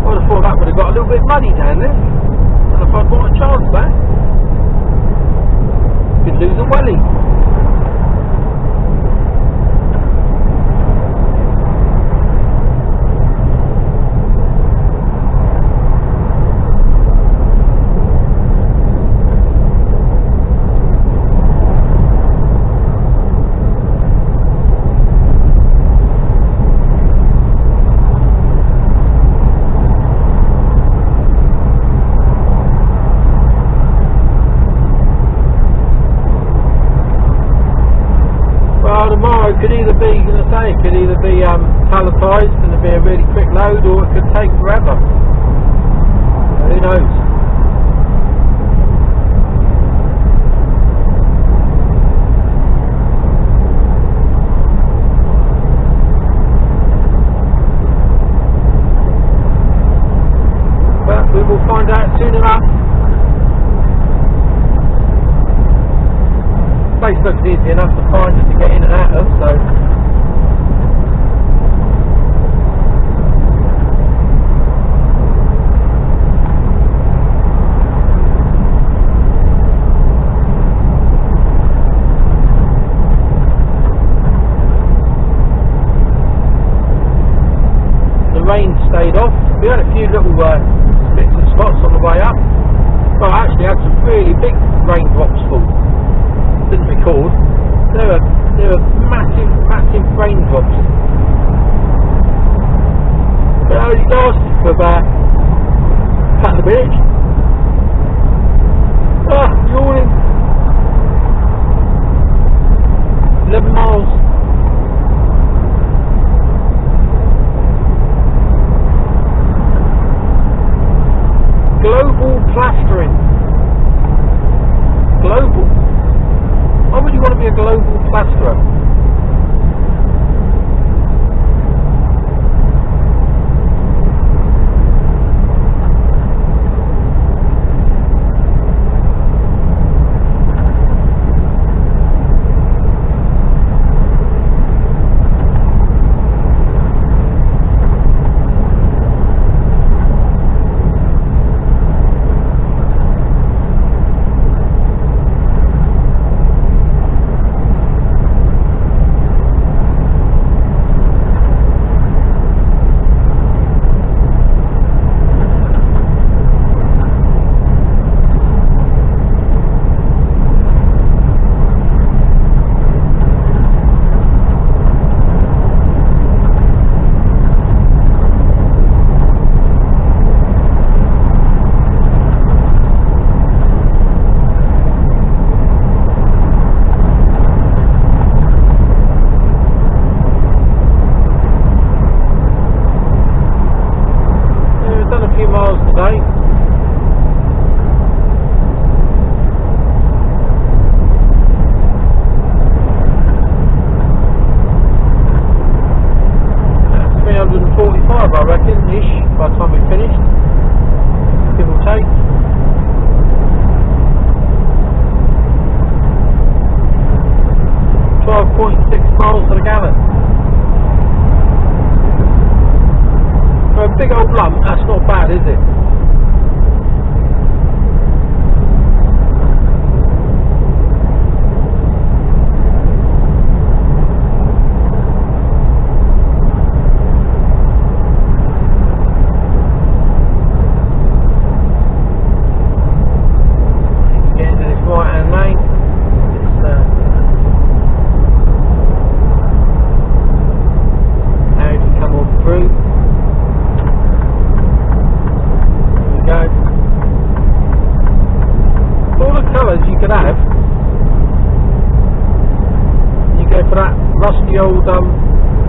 I would have thought that would have got a little bit muddy down there. I don't know if I'd want a chance there. could lose a welly. Could either be, it could either be palletised and it'd be a really quick load, or it could take forever. Who knows? But we will find out soon enough. Place looks easy enough to find and to get in and out of, so the rain stayed off. We had a few little bits and spots on the way up. Well, I actually had some really big raindrops fall. Didn't record. There were massive raindrops. But it only lasted for about a couple of minutes. Yawning. 11 miles. Global plastering. Global. Why would you want to be a global plasterer?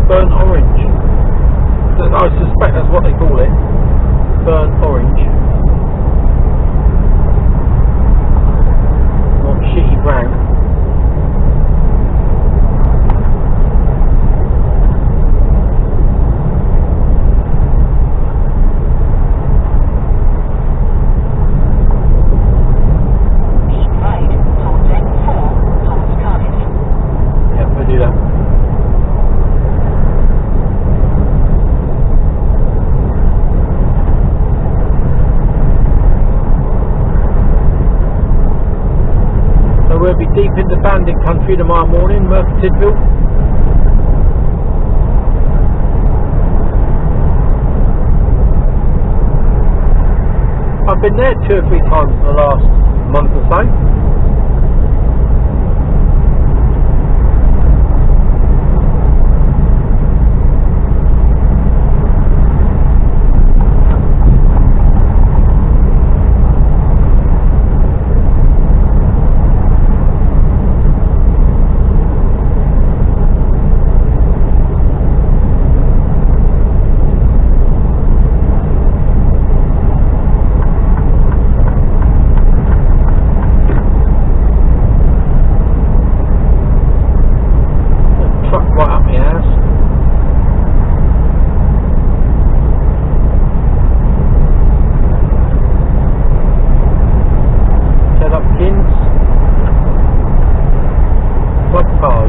Burnt orange. I suspect that's what they call it. Burnt orange. Not shitty brown. deep into bandit country tomorrow morning, Tidville. I've been there 2 or 3 times in the last month or so.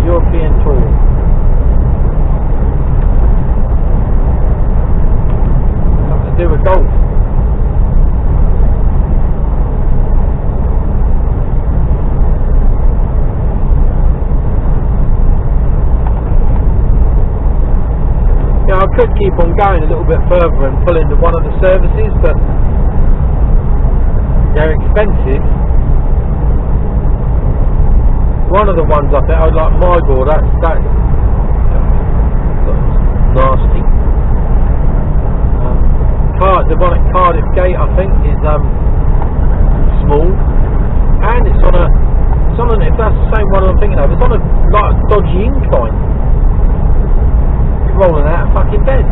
European tour. Something to do with golf. Yeah, I could keep on going a little bit further and pull into one of the services, but they're expensive. One of the ones I think, like Mygor, that's nasty. The one at Cardiff Gate, I think, is small, and it's on a. If that's the same one I'm thinking of, it's on a like dodgy incline. You're rolling out of fucking bed.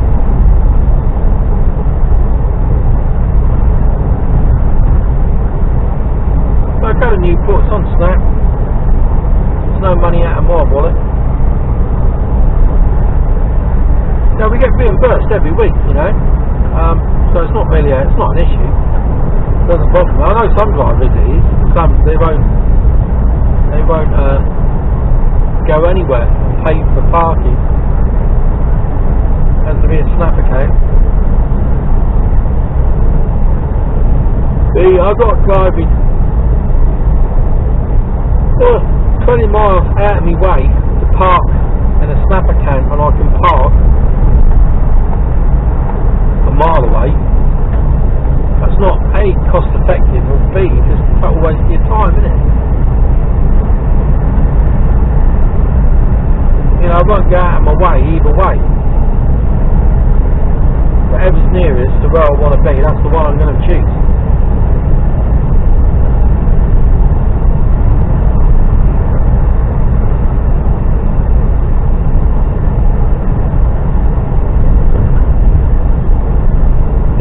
I go to Newport, it's on Snap. No money out of my wallet. Now we get reimbursed every week, you know, so it's not really it's not an issue. It doesn't bother me. I know some drivers it is. Some they won't go anywhere and pay for parking. Has to be a Snap account. I got driving 20 miles out of my way to park in a Snap account when I can park a mile away. That's not A, cost effective, or B, just a total waste of your time, isn't it? You know, I won't go out of my way either way. Whatever's nearest to where I want to be, that's the one I'm going to choose.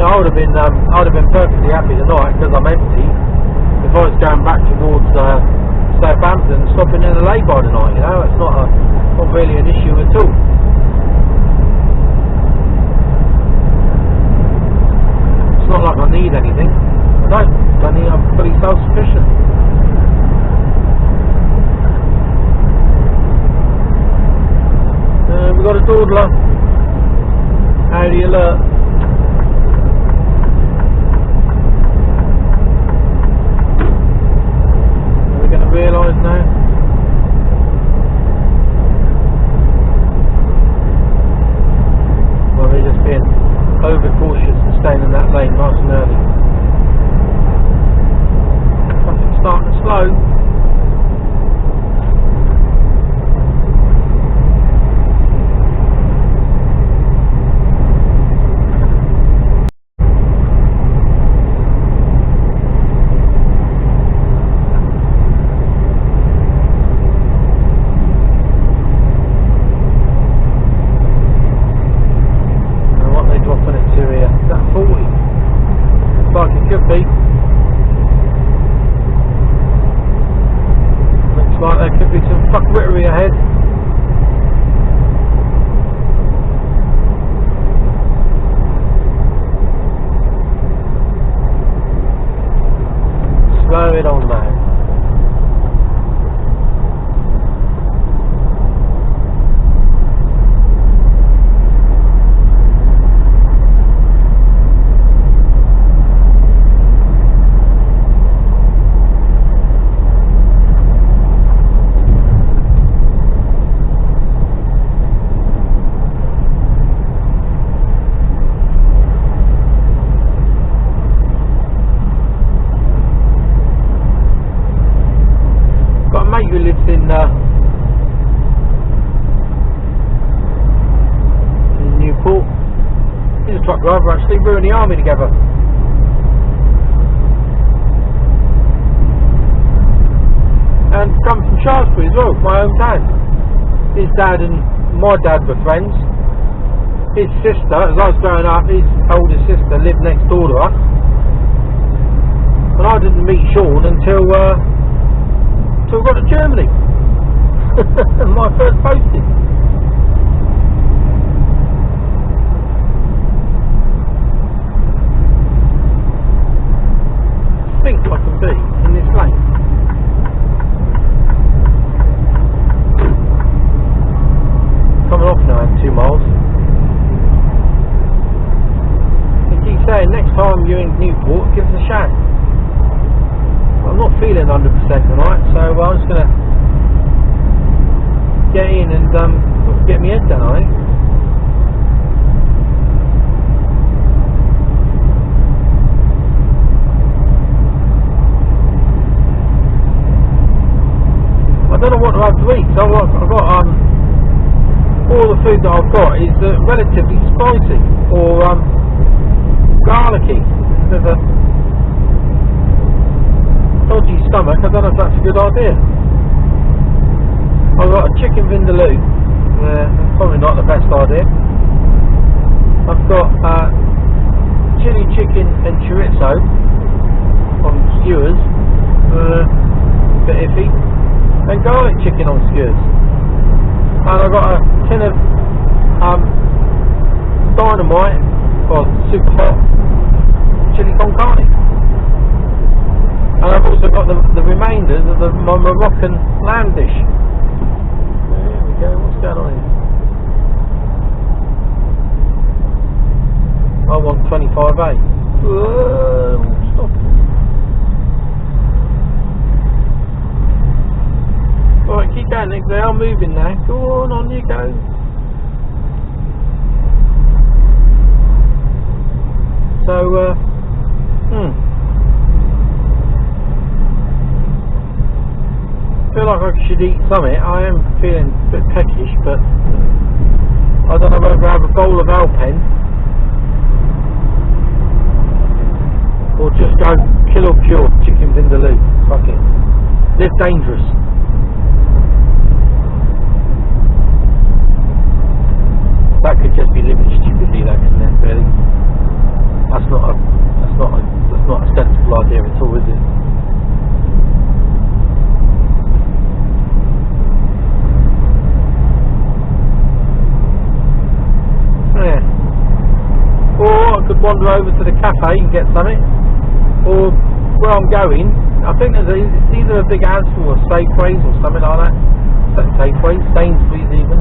I would have been perfectly happy tonight because I'm empty. If I was going back towards Southampton, stopping in a lay-by tonight, you know, it's not really an issue at all. It's not like I need anything. I don't. I'm fully self-sufficient. We've got a dawdler. Audi alert. Realise now. Well, they're just being overcautious and staying in that lane nice and early. Traffic's starting slow. Slow it on now. brother actually. We were in the army together. And come from Shaftesbury as well, my hometown. His dad and my dad were friends. His sister, as I was growing up, his older sister lived next door to us. And I didn't meet Sean until I got to Germany. My first posting. I think I can be in this lane. Coming off now in 2 miles. He keeps saying next time you're in Newport, give us a shout. I'm not feeling 100% tonight, so I'm just going to get in and get my head down, I think. I don't know what to have to eat, so I've got all the food that I've got is relatively spicy or garlicky. There's a dodgy stomach, I don't know if that's a good idea. I've got a chicken vindaloo, probably not the best idea. I've got chili chicken and chorizo on skewers, a bit iffy, and garlic chicken on skewers. And I've got a tin of dynamite, or super hot chili con carne. And I've also got the remainders of my Moroccan lamb dish. There we go, what's going on here? I want 25A. Whoa, stop. Alright, keep going, Nick, they are moving now. Go on you go. So, I feel like I should eat something. I am feeling a bit peckish, but I don't know whether I have a bowl of Alpen or just go kill or cure chicken vindaloo. Fuck it. Live dangerous. That could just be living stupidly, though, couldn't it? Really? That's not a sensible idea at all, is it? Yeah. Or I could wander over to the cafe and get something. Or where I'm going, I think it's either a big Asda or Safeways or something like that. Safeways, Sainsbury's even.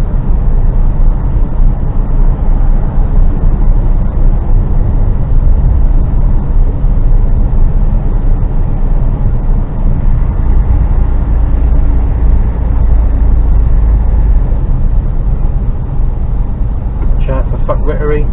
Fuckwittery.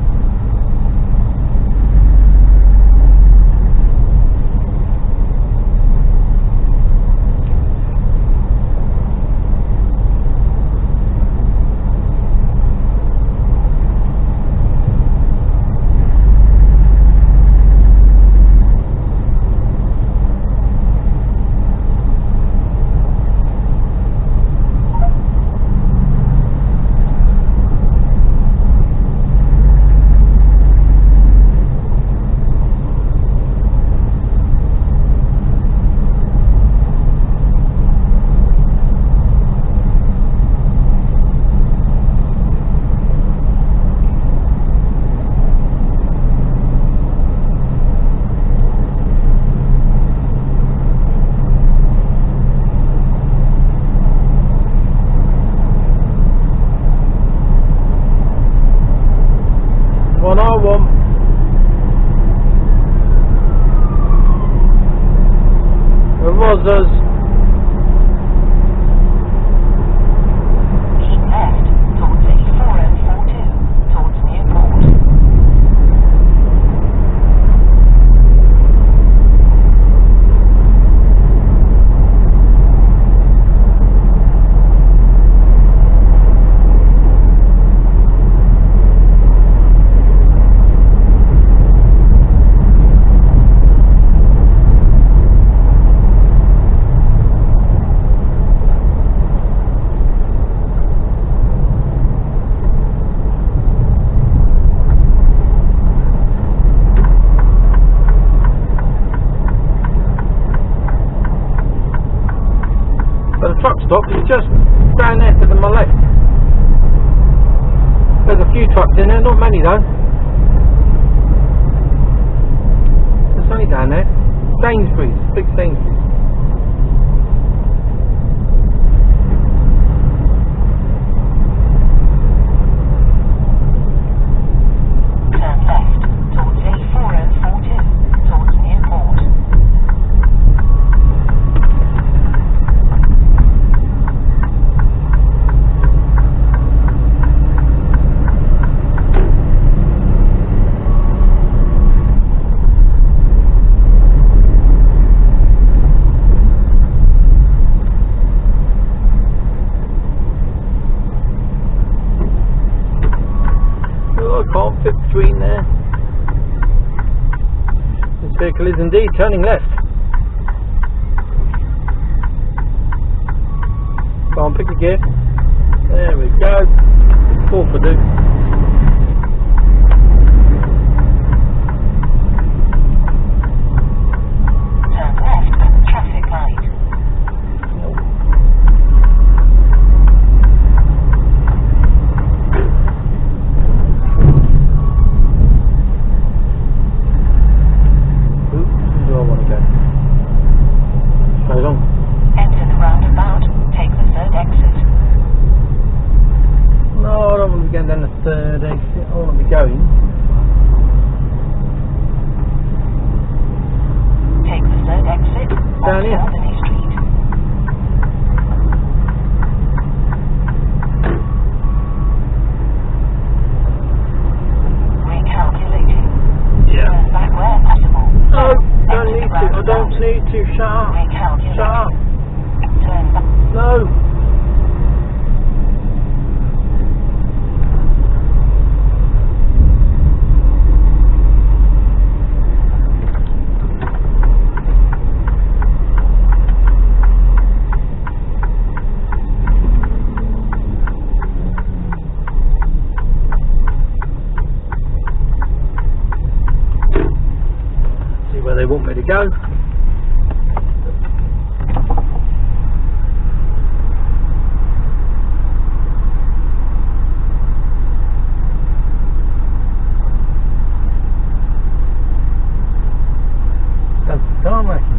Rozzers. Keep left towards A4042 towards Newport. But the truck stop is just down there to my left. There's a few trucks in there, not many though. It's only down there. Sainsbury's, big Sainsbury's. Turn left towards A4042 towards Newport. Can't fit between there. This vehicle is indeed turning left. Go on, pick a gear. There we go. 4 for do. Turn left at the traffic light. Enter the roundabout, take the third exit. No, I don't want to be going down the third exit. I want to be going. Take the third exit Down on here. Albany Street. Recalculating. Yeah. Turn back where possible. No, don't Enter need the to. I roundabout. don't need to. Shut up. Recalculating. Shut up. Turn back. No. See where they want me to go. That's tarmacking.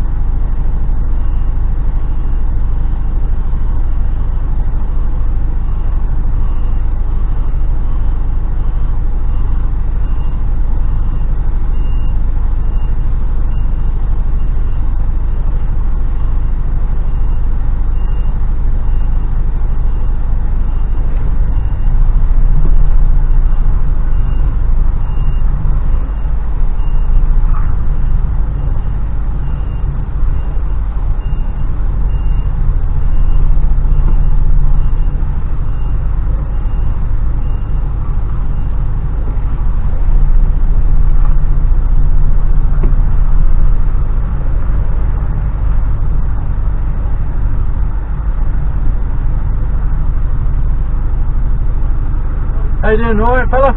How you doing, alright fella?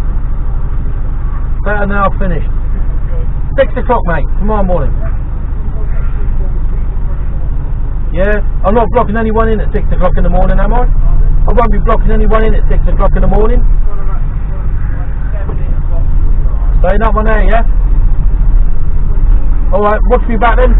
Better now finished. 6 o'clock mate, tomorrow morning. Yeah, I'm not blocking anyone in at 6 o'clock in the morning, am I? I won't be blocking anyone in at 6 o'clock in the morning. Staying up on there, yeah? Alright, watch me back then.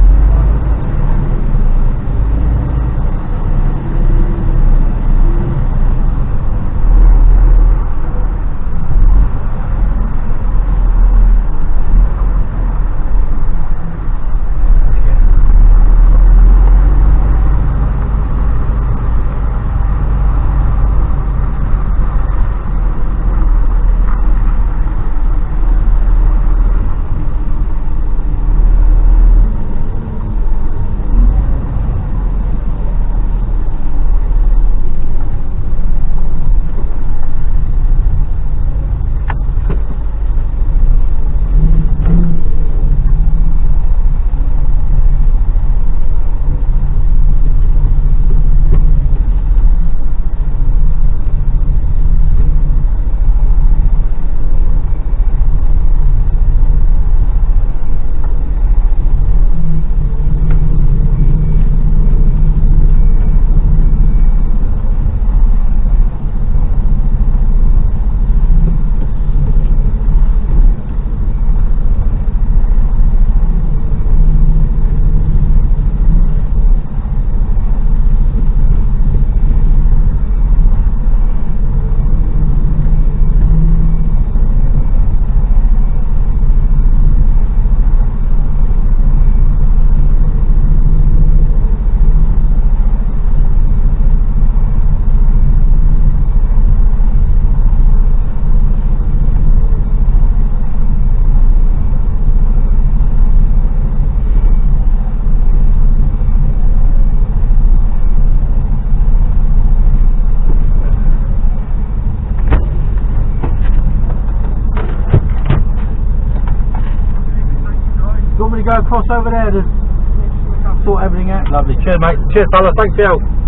go across over there to sort everything out. Lovely. Cheers, mate. Cheers, fella. Thanks for your help.